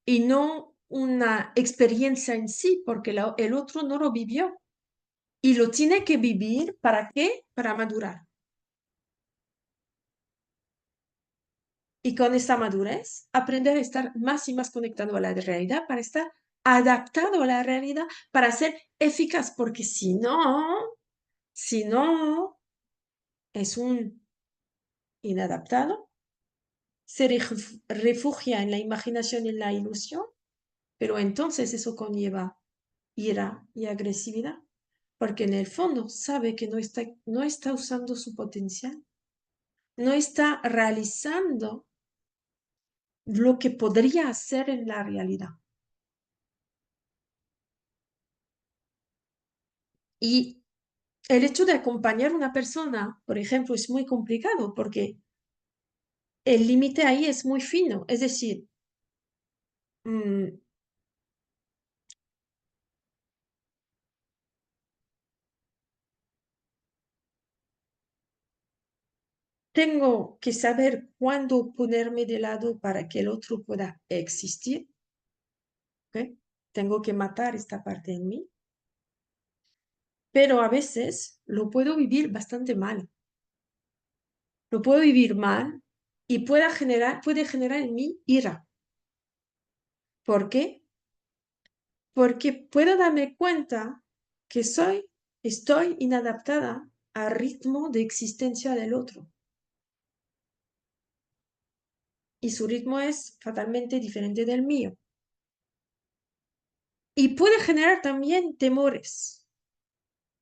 y no una experiencia en sí, porque el otro no lo vivió y lo tiene que vivir. ¿Para qué? Para madurar. Y con esta madurez, aprender a estar más y más conectado a la realidad, para estar adaptado a la realidad, para ser eficaz, porque si no, es un inadaptado, se refugia en la imaginación y en la ilusión, pero entonces eso conlleva ira y agresividad, porque en el fondo sabe que no está usando su potencial, no está realizando lo que podría hacer en la realidad. Y el hecho de acompañar a una persona, por ejemplo, es muy complicado porque el límite ahí es muy fino. Es decir, mmm, tengo que saber cuándo ponerme de lado para que el otro pueda existir. ¿Okay? Tengo que matar esta parte en mí. Pero a veces lo puedo vivir bastante mal. Lo puedo vivir mal y puede generar en mí ira. ¿Por qué? Porque puedo darme cuenta que estoy inadaptada al ritmo de existencia del otro. Y su ritmo es fatalmente diferente del mío. Y puede generar también temores.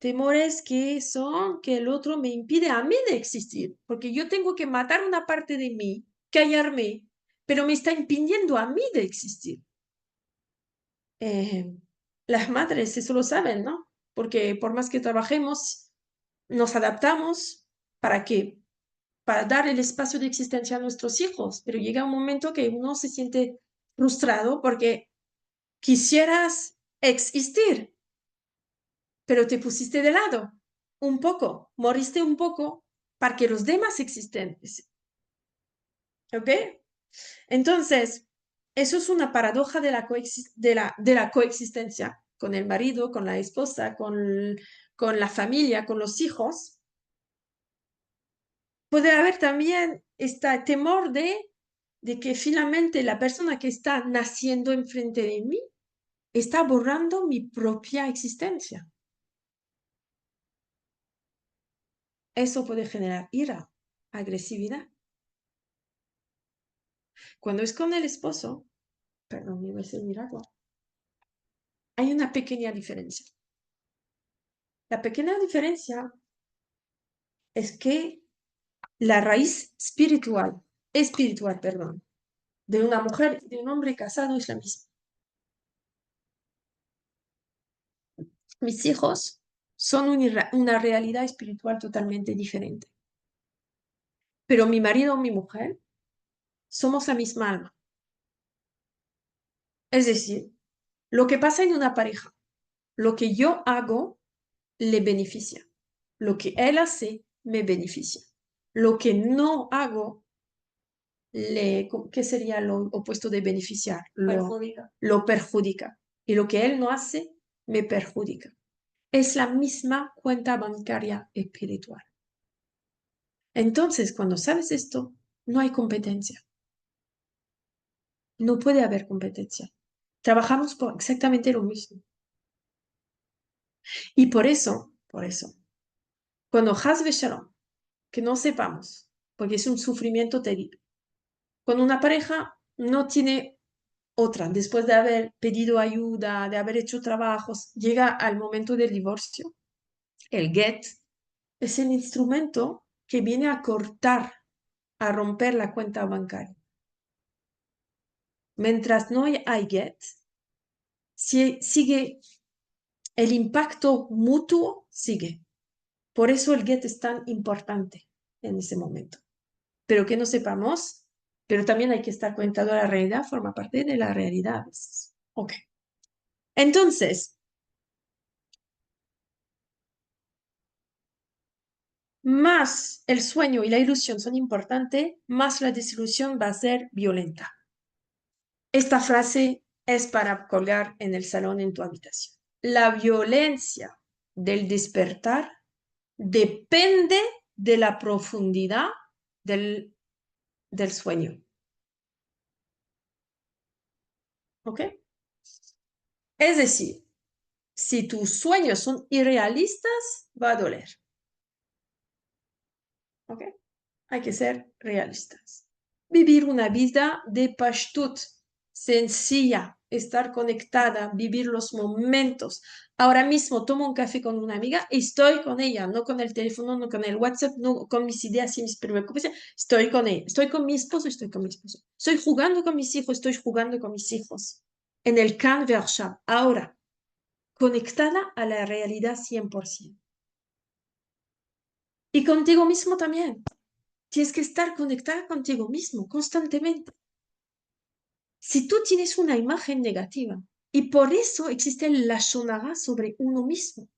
Temores que son que el otro me impide a mí de existir. Porque yo tengo que matar una parte de mí, callarme, pero me está impidiendo a mí de existir. Las madres eso lo saben, ¿no? Porque por más que trabajemos, nos adaptamos para que para dar el espacio de existencia a nuestros hijos, pero llega un momento que uno se siente frustrado porque quisieras existir, pero te pusiste de lado un poco, moriste un poco para que los demás existen. ¿Ok? Entonces, eso es una paradoja de la coexistencia con el marido, con la esposa, con la familia, con los hijos. Puede haber también este temor de que finalmente la persona que está naciendo enfrente de mí está borrando mi propia existencia. Eso puede generar ira, agresividad. Cuando es con el esposo, perdón, me voy a servir agua, hay una pequeña diferencia. La pequeña diferencia es que la raíz espiritual espiritual, perdón, de una mujer y de un hombre casado es la misma. Mis hijos son una realidad espiritual totalmente diferente. Pero mi marido o mi mujer somos la misma alma. Es decir, lo que pasa en una pareja, lo que yo hago le beneficia. Lo que él hace me beneficia. Lo que no hago, ¿qué sería lo opuesto de beneficiar? Perjudica. Lo perjudica. Y lo que él no hace, me perjudica. Es la misma cuenta bancaria espiritual. Entonces, cuando sabes esto, no hay competencia. No puede haber competencia. Trabajamos por exactamente lo mismo. Y por eso, cuando Hasbe Shalom, que no sepamos, porque es un sufrimiento terrible, cuando una pareja no tiene otra, después de haber pedido ayuda, de haber hecho trabajos, llega al momento del divorcio, el get es el instrumento que viene a cortar, a romper la cuenta bancaria. Mientras no hay get, sigue el impacto mutuo, sigue. Por eso el get es tan importante en ese momento. Pero que no sepamos, pero también hay que estar conectado a la realidad, forma parte de la realidad. Ok. Entonces, más el sueño y la ilusión son importantes, más la desilusión va a ser violenta. Esta frase es para colgar en el salón en tu habitación. La violencia del despertar depende de la profundidad del sueño. ¿Ok? Es decir, si tus sueños son irrealistas, va a doler. ¿Ok? Hay que ser realistas. Vivir una vida de pashtut, sencilla, estar conectada, vivir los momentos. Ahora mismo tomo un café con una amiga, estoy con ella, no con el teléfono, no con el WhatsApp, no con mis ideas y mis preocupaciones, estoy con ella, estoy con mi esposo, estoy con mi esposo. Estoy jugando con mis hijos, estoy jugando con mis hijos. En el Kan Vershav, ahora, conectada a la realidad 100%. Y contigo mismo también. Tienes que estar conectada contigo mismo constantemente. Si tú tienes una imagen negativa, y por eso existe el lashon hara sobre uno mismo,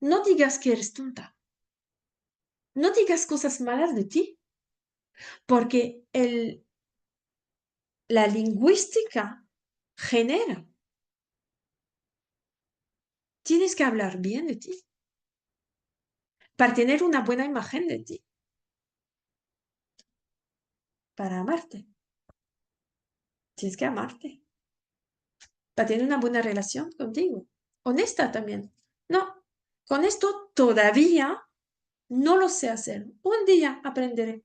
no digas que eres tonta, no digas cosas malas de ti, porque la lingüística genera. Tienes que hablar bien de ti, para tener una buena imagen de ti, para amarte. Tienes que amarte, para tener una buena relación contigo, honesta también. No, con esto todavía no lo sé hacer. Un día aprenderé.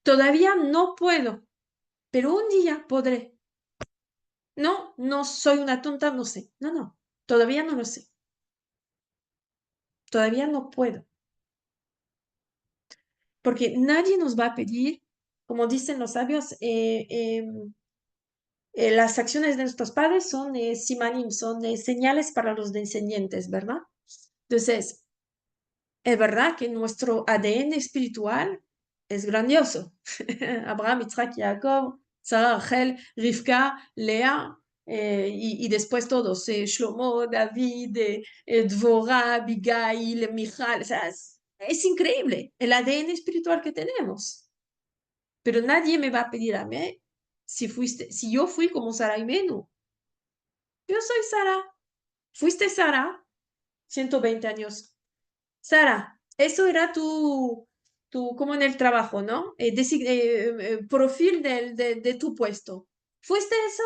Todavía no puedo, pero un día podré. No, no soy una tonta, no sé. No, no, todavía no lo sé. Todavía no puedo. Porque nadie nos va a pedir, como dicen los sabios, las acciones de nuestros padres son simanim, son señales para los descendientes, ¿verdad? Entonces, es verdad que nuestro ADN espiritual es grandioso. Abraham, Isaac, Jacob, Sarah, Rachel, Rivka, Lea, y después todos, Shlomo, David, Dvorah, Abigail, Michal. O sea, es increíble el ADN espiritual que tenemos. Pero nadie me va a pedir a mí si yo fui como Sara y Menú. Yo soy Sara. Fuiste Sara, 120 años. Sara, eso era como en el trabajo, ¿no? Perfil de tu puesto. ¿Fuiste eso?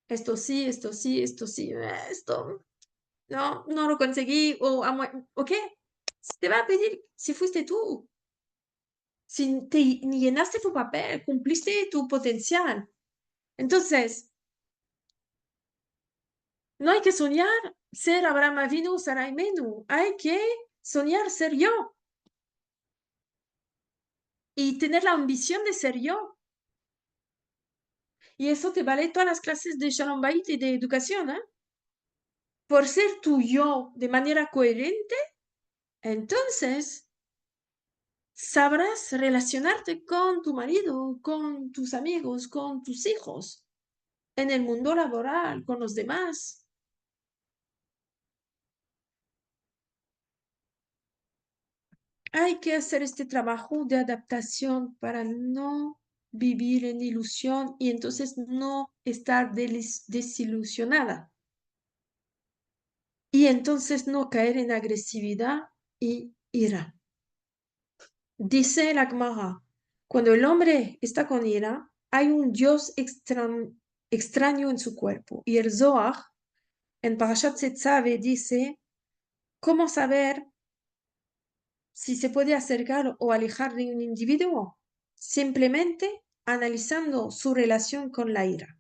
Esto sí, esto sí, esto sí, esto no lo conseguí. ¿Ok? Te va a pedir si fuiste tú, si te llenaste tu papel, cumpliste tu potencial. Entonces, no hay que soñar ser Abraham Avinu, Sarai Menu. Hay que soñar ser yo. y tener la ambición de ser yo. Y eso te vale todas las clases de Shalom Bait y de educación, ¿eh? Por ser tu yo de manera coherente, entonces sabrás relacionarte con tu marido, con tus amigos, con tus hijos, en el mundo laboral, con los demás. Hay que hacer este trabajo de adaptación para no vivir en ilusión y entonces no estar desilusionada. Y entonces no caer en agresividad y ira. Dice la Gemara, cuando el hombre está con ira, hay un Dios extraño en su cuerpo. Y el Zohar, en Parashat Tetzaveh, dice, ¿cómo saber si se puede acercar o alejar de un individuo? Simplemente analizando su relación con la ira.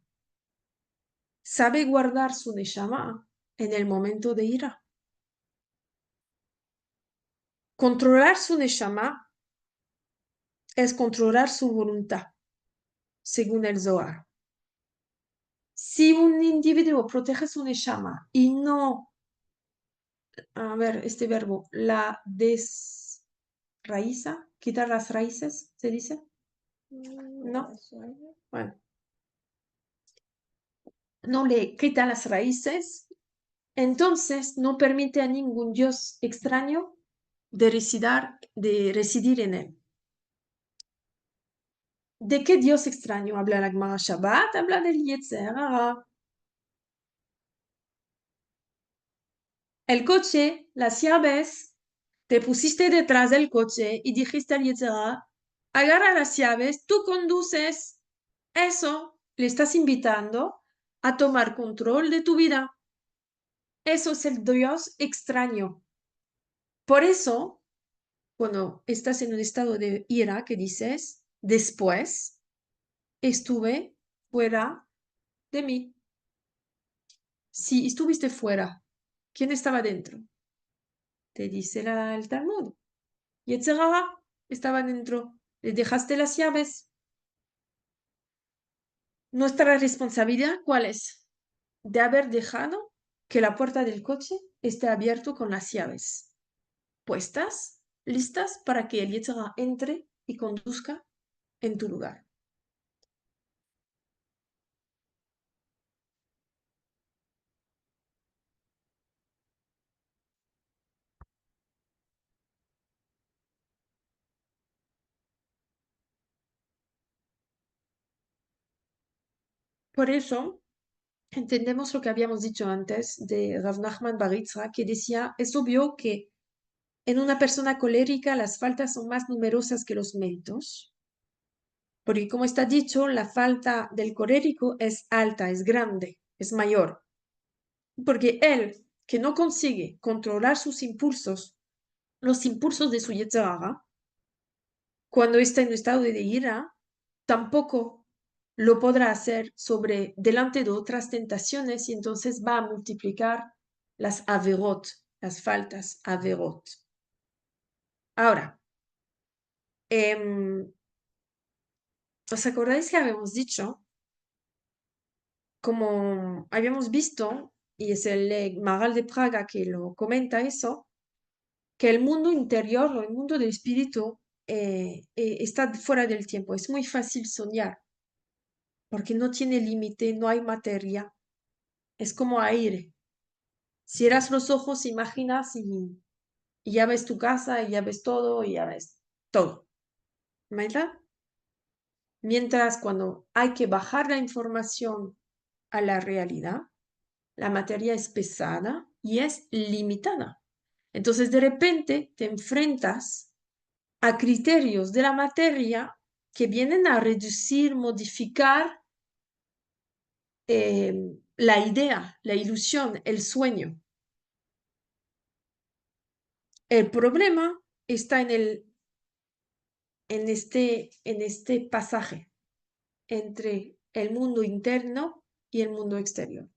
Sabe guardar su neshama en el momento de ira. Controlar su neshama es controlar su voluntad, según el Zohar. Si un individuo protege su neshama y no, a ver, este verbo, la desraiza, quitar las raíces, ¿se dice? No. Bueno, no le quita las raíces, entonces no permite a ningún Dios extraño de residir en él. ¿De qué Dios extraño habla la Gemara Shabbat? Habla del Yetzer Hara. El coche, las llaves, te pusiste detrás del coche y dijiste al Yetzer Hara, agarra las llaves, tú conduces. Eso le estás invitando a tomar control de tu vida. Eso es el Dios extraño. Por eso, cuando estás en un estado de ira, que dices, después estuve fuera de mí. Si estuviste fuera, ¿quién estaba dentro? Te dice el Talmud. Yetzer Hara estaba dentro. Le dejaste las llaves. Nuestra responsabilidad, ¿cuál es? De haber dejado que la puerta del coche esté abierta con las llaves puestas, listas para que el Yetzer Hara entre y conduzca en tu lugar. Por eso, entendemos lo que habíamos dicho antes de Rav Nachman bar Yitzhak, que decía, es obvio que en una persona colérica las faltas son más numerosas que los méritos, porque como está dicho, la falta del colérico es alta, es grande, es mayor, porque él, que no consigue controlar sus impulsos, los impulsos de su Yetzer Hara, cuando está en un estado de ira, tampoco lo podrá hacer delante de otras tentaciones y entonces va a multiplicar las averot, las faltas averot. Ahora, ¿os acordáis que habíamos dicho, como habíamos visto, y es el Maral de Praga que lo comenta eso, que el mundo interior o el mundo del espíritu está fuera del tiempo? Es muy fácil soñar, porque no tiene límite, no hay materia, es como aire. Cierras los ojos, imaginas y ya ves tu casa, y ya ves todo, y ya ves todo, ¿verdad? Mientras cuando hay que bajar la información a la realidad, la materia es pesada y es limitada. Entonces, de repente te enfrentas a criterios de la materia que vienen a reducir, modificar la idea, la ilusión, el sueño. El problema está en este pasaje entre el mundo interno y el mundo exterior.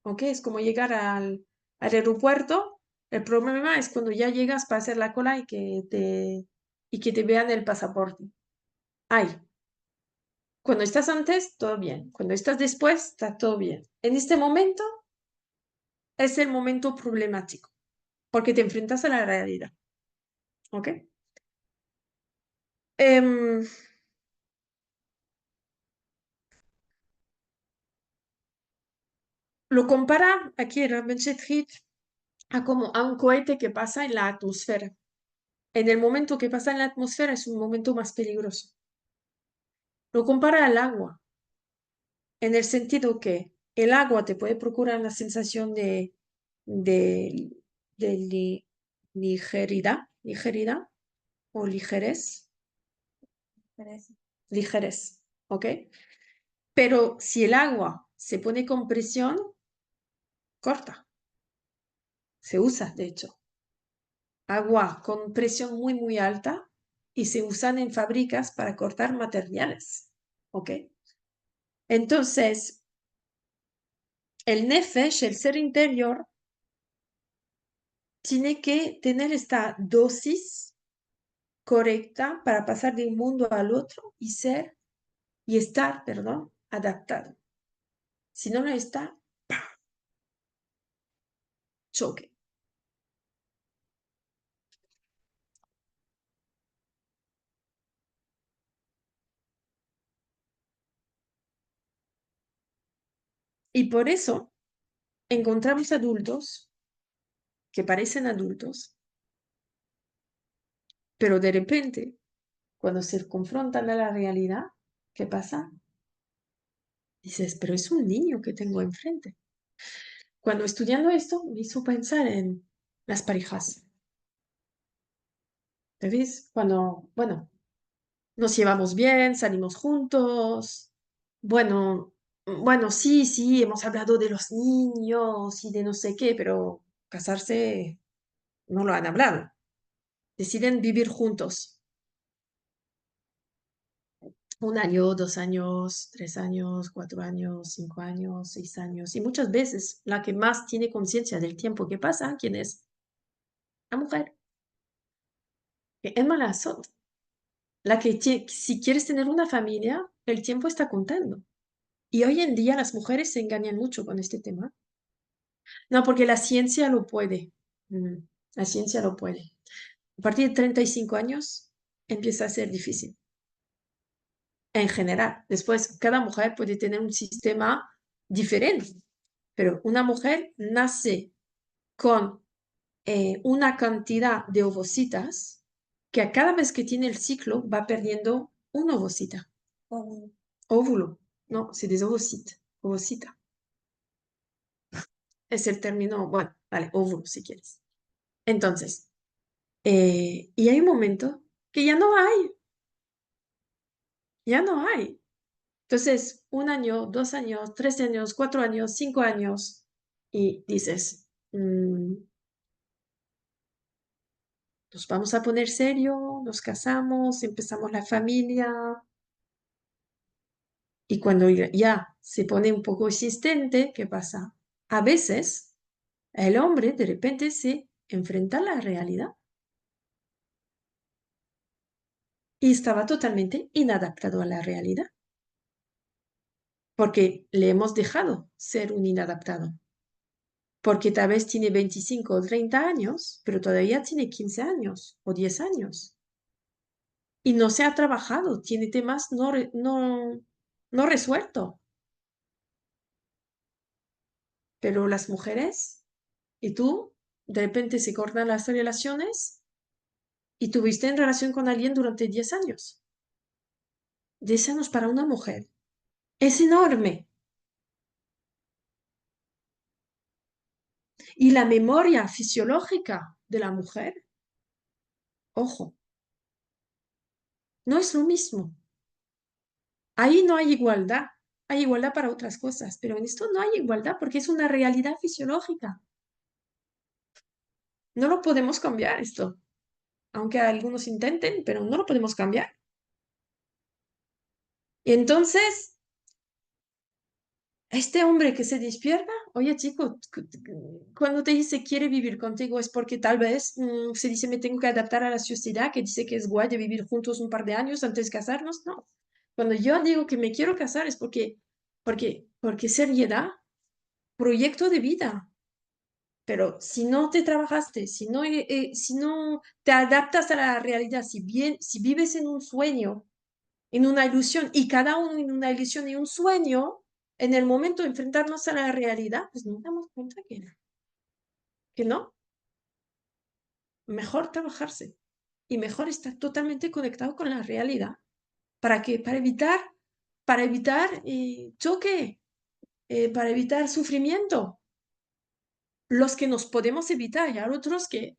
¿Ok? Es como llegar al aeropuerto. El problema es cuando ya llegas para hacer la cola y que y que te vean el pasaporte. Hay. Cuando estás antes, todo bien. Cuando estás después, está todo bien. En este momento es el momento problemático, porque te enfrentas a la realidad. ¿Ok? Em, lo compara aquí Rabben Shitrit a como a un cohete que pasa en la atmósfera. En el momento que pasa en la atmósfera es un momento más peligroso. Lo compara al agua, en el sentido que el agua te puede procurar una sensación de, de ligeridad o ligerez, Parece. ligerez, ¿ok? Pero si el agua se pone con presión, corta, se usa, de hecho. Agua con presión muy, muy alta y se usan en fábricas para cortar materiales, ¿ok? Entonces, el nefesh, el ser interior, tiene que tener esta dosis correcta para pasar de un mundo al otro y estar, perdón, adaptado. Si no lo está, choque. Y por eso encontramos adultos que parecen adultos, pero de repente, cuando se confrontan a la realidad, ¿qué pasa? Dices, pero es un niño que tengo enfrente. Cuando estudiando esto, me hizo pensar en las parejas. ¿Ves? Cuando, bueno, nos llevamos bien, salimos juntos. Bueno, bueno, sí, sí, hemos hablado de los niños y de no sé qué, pero casarse no lo han hablado. Deciden vivir juntos. 1 año, 2 años, 3 años, 4 años, 5 años, 6 años. Y muchas veces la que más tiene conciencia del tiempo que pasa, ¿quién es? La mujer. Que es mala azot. La que si quieres tener una familia, el tiempo está contando. Y hoy en día las mujeres se engañan mucho con este tema. No, porque la ciencia lo puede. Mm, La ciencia lo puede. A partir de 35 años empieza a ser difícil. En general. Después, cada mujer puede tener un sistema diferente. Pero una mujer nace con una cantidad de ovocitas que a cada vez que tiene el ciclo va perdiendo una ovocita. Óvulo. Óvulo. No, se dice ovocita. Ovocita. Es el término, bueno, vale, óvulo si quieres. Entonces, y hay un momento que ya no hay. Entonces, 1 año, 2 años, 3 años, 4 años, 5 años, y dices, nos vamos a poner serio, nos casamos, empezamos la familia, y cuando ya se pone un poco insistente, ¿qué pasa? A veces el hombre de repente se enfrenta a la realidad y estaba totalmente inadaptado a la realidad, porque le hemos dejado ser un inadaptado, porque tal vez tiene 25 o 30 años, pero todavía tiene 15 años o 10 años y no se ha trabajado, tiene temas no resueltos. Pero las mujeres y tú, de repente se cortan las relaciones y tuviste en relación con alguien durante 10 años. 10 años para una mujer es enorme. Y la memoria fisiológica de la mujer, ojo, no es lo mismo. Ahí no hay igualdad. Hay igualdad para otras cosas, pero en esto no hay igualdad porque es una realidad fisiológica. No lo podemos cambiar esto, aunque algunos intenten, pero no lo podemos cambiar. Entonces, Este hombre que se despierta, oye chico, cuando te dice quiere vivir contigo es porque tal vez se dice me tengo que adaptar a la sociedad que dice que es guay de vivir juntos un par de años antes de casarnos. No. Cuando yo digo que me quiero casar es porque seriedad, proyecto de vida. Pero si no te trabajaste, si no te adaptas a la realidad, si vives en un sueño, en una ilusión, y cada uno en una ilusión y un sueño, en el momento de enfrentarnos a la realidad, pues nos damos cuenta que no, mejor trabajarse y mejor estar totalmente conectado con la realidad. ¿Para qué? Para evitar choque, para evitar sufrimiento. Los que nos podemos evitar y hay otros que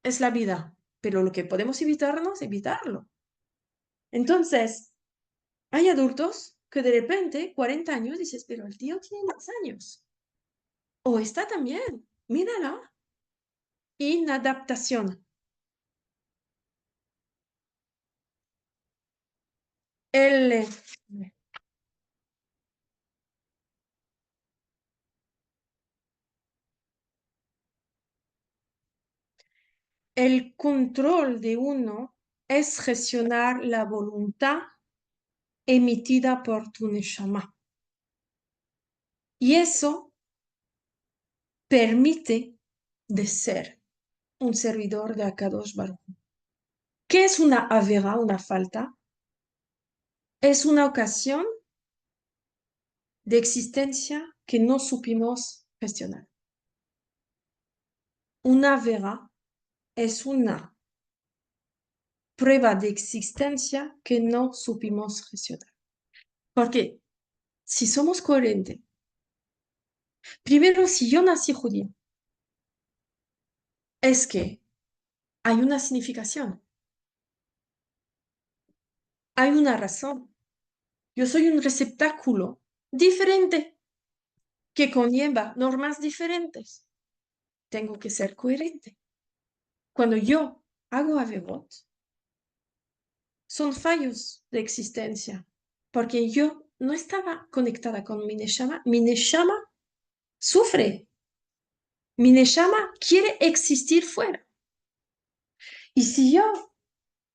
es la vida, pero lo que podemos evitarnos, evitarlo. Entonces, hay adultos que de repente, 40 años, dices, pero el tío tiene más años. O está también, mírala. Inadaptación. El, el control de uno es gestionar la voluntad emitida por tu neshama. Y eso permite de ser un servidor de Akadosh Baruch. ¿Qué es una avera, una falta? Es una ocasión de existencia que no supimos gestionar. Una vera es una prueba de existencia que no supimos gestionar. Porque si somos coherentes, primero, si yo nací judío, es que hay una significación, hay una razón. Yo soy un receptáculo diferente que conlleva normas diferentes. Tengo que ser coherente. Cuando yo hago averot, son fallos de existencia, porque yo no estaba conectada con mi neshama sufre, mi neshama quiere existir fuera. Y si yo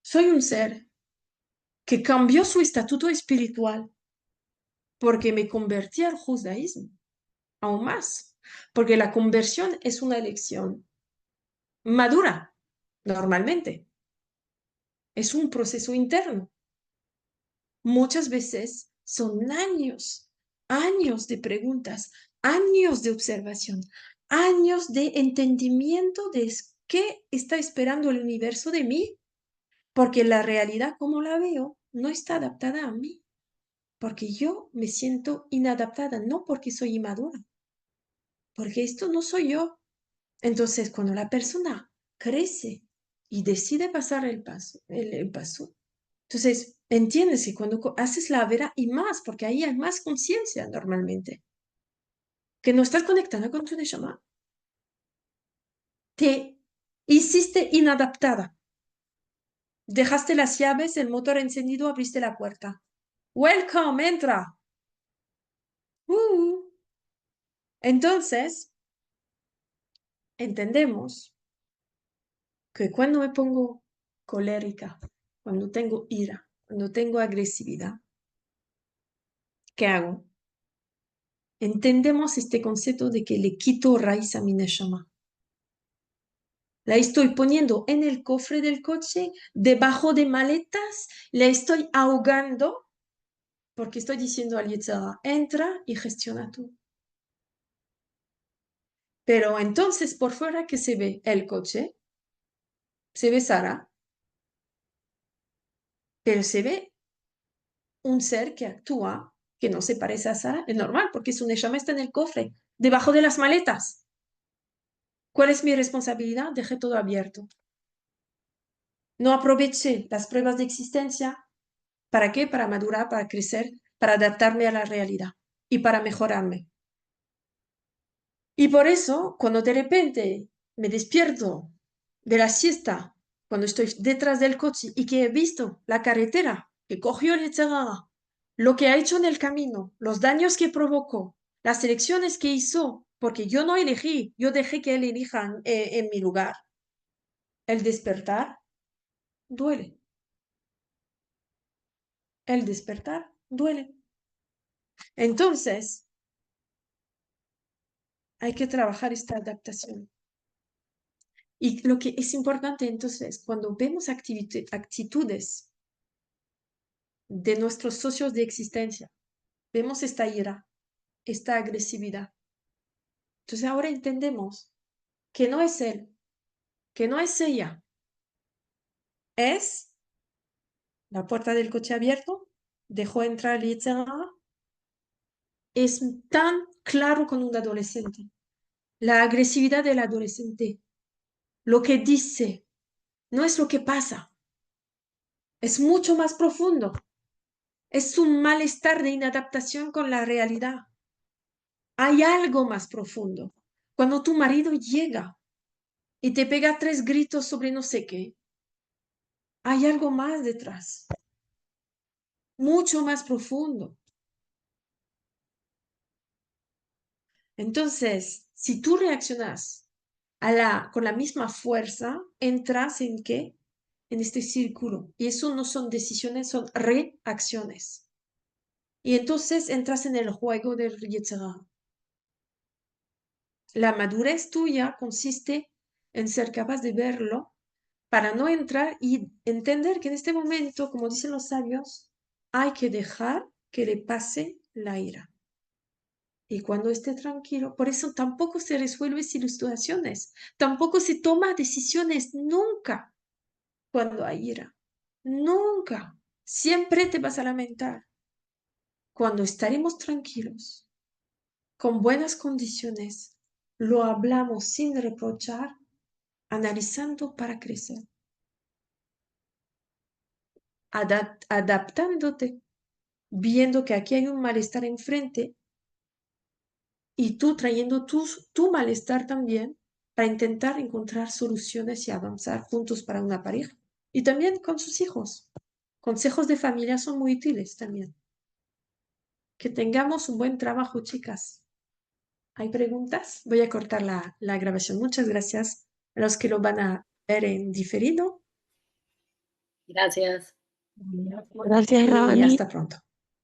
soy un ser que cambió su estatuto espiritual porque me convertí al judaísmo, aún más, porque la conversión es una elección madura, normalmente, es un proceso interno. Muchas veces son años, años de preguntas, años de observación, años de entendimiento de qué está esperando el universo de mí, porque la realidad como la veo no está adaptada a mí, porque yo me siento inadaptada, no porque soy inmadura, porque esto no soy yo. Entonces, cuando la persona crece y decide pasar el paso, entonces, entiendes que cuando haces la vera y más, porque ahí hay más conciencia normalmente, que no estás conectada con tu neshama, te hiciste inadaptada. Dejaste las llaves, el motor encendido, abriste la puerta. Welcome, entra. Uh. Entonces, entendemos que cuando me pongo colérica, cuando tengo ira, cuando tengo agresividad, ¿qué hago? Entendemos este concepto de que le quito raíz a mi neshama. La estoy poniendo en el cofre del coche, debajo de maletas, la estoy ahogando porque estoy diciendo al Yetzirah, entra y gestiona tú. Pero entonces por fuera que se ve el coche, se ve Sara, pero se ve un ser que actúa, que no se parece a Sara, es normal porque su neshama está en el cofre, debajo de las maletas. ¿Cuál es mi responsabilidad? Dejé todo abierto. No aproveché las pruebas de existencia. ¿Para qué? Para madurar, para crecer, para adaptarme a la realidad y para mejorarme. Y por eso, cuando de repente me despierto de la siesta, cuando estoy detrás del coche y que he visto la carretera que cogió el Yetzirah, lo que ha hecho en el camino, los daños que provocó, las elecciones que hizo, porque yo no elegí, yo dejé que él elija en mi lugar. El despertar duele. El despertar duele. Entonces, hay que trabajar esta adaptación. Y lo que es importante entonces, cuando vemos actitudes de nuestros socios de existencia, vemos esta ira, esta agresividad. Entonces ahora entendemos que no es él, que no es ella, es la puerta del coche abierto, dejó entrar el Yetzer Hara. Es tan claro con un adolescente. La agresividad del adolescente, lo que dice, no es lo que pasa, es mucho más profundo. Es un malestar de inadaptación con la realidad. Hay algo más profundo. Cuando tu marido llega y te pega 3 gritos sobre no sé qué, hay algo más detrás, mucho más profundo. Entonces, si tú reaccionas con la misma fuerza, entras en qué? En este círculo. Y eso no son decisiones, son reacciones. Y entonces entras en el juego del Yetzer Hara. La madurez tuya consiste en ser capaz de verlo para no entrar y entender que en este momento, como dicen los sabios, hay que dejar que le pase la ira. Y cuando esté tranquilo, por eso tampoco se resuelve sin situaciones, tampoco se toma decisiones nunca cuando hay ira. Nunca. Siempre te vas a lamentar. Cuando estaremos tranquilos, con buenas condiciones, lo hablamos sin reprochar, analizando para crecer, adaptándote, viendo que aquí hay un malestar enfrente y tú trayendo tu malestar también para intentar encontrar soluciones y avanzar juntos para una pareja. Y también con sus hijos. Consejos de familia son muy útiles también. Que tengamos un buen trabajo, chicas. ¿Hay preguntas? Voy a cortar la grabación. Muchas gracias a los que lo van a ver en diferido Gracias. Gracias, y Rani. hasta pronto.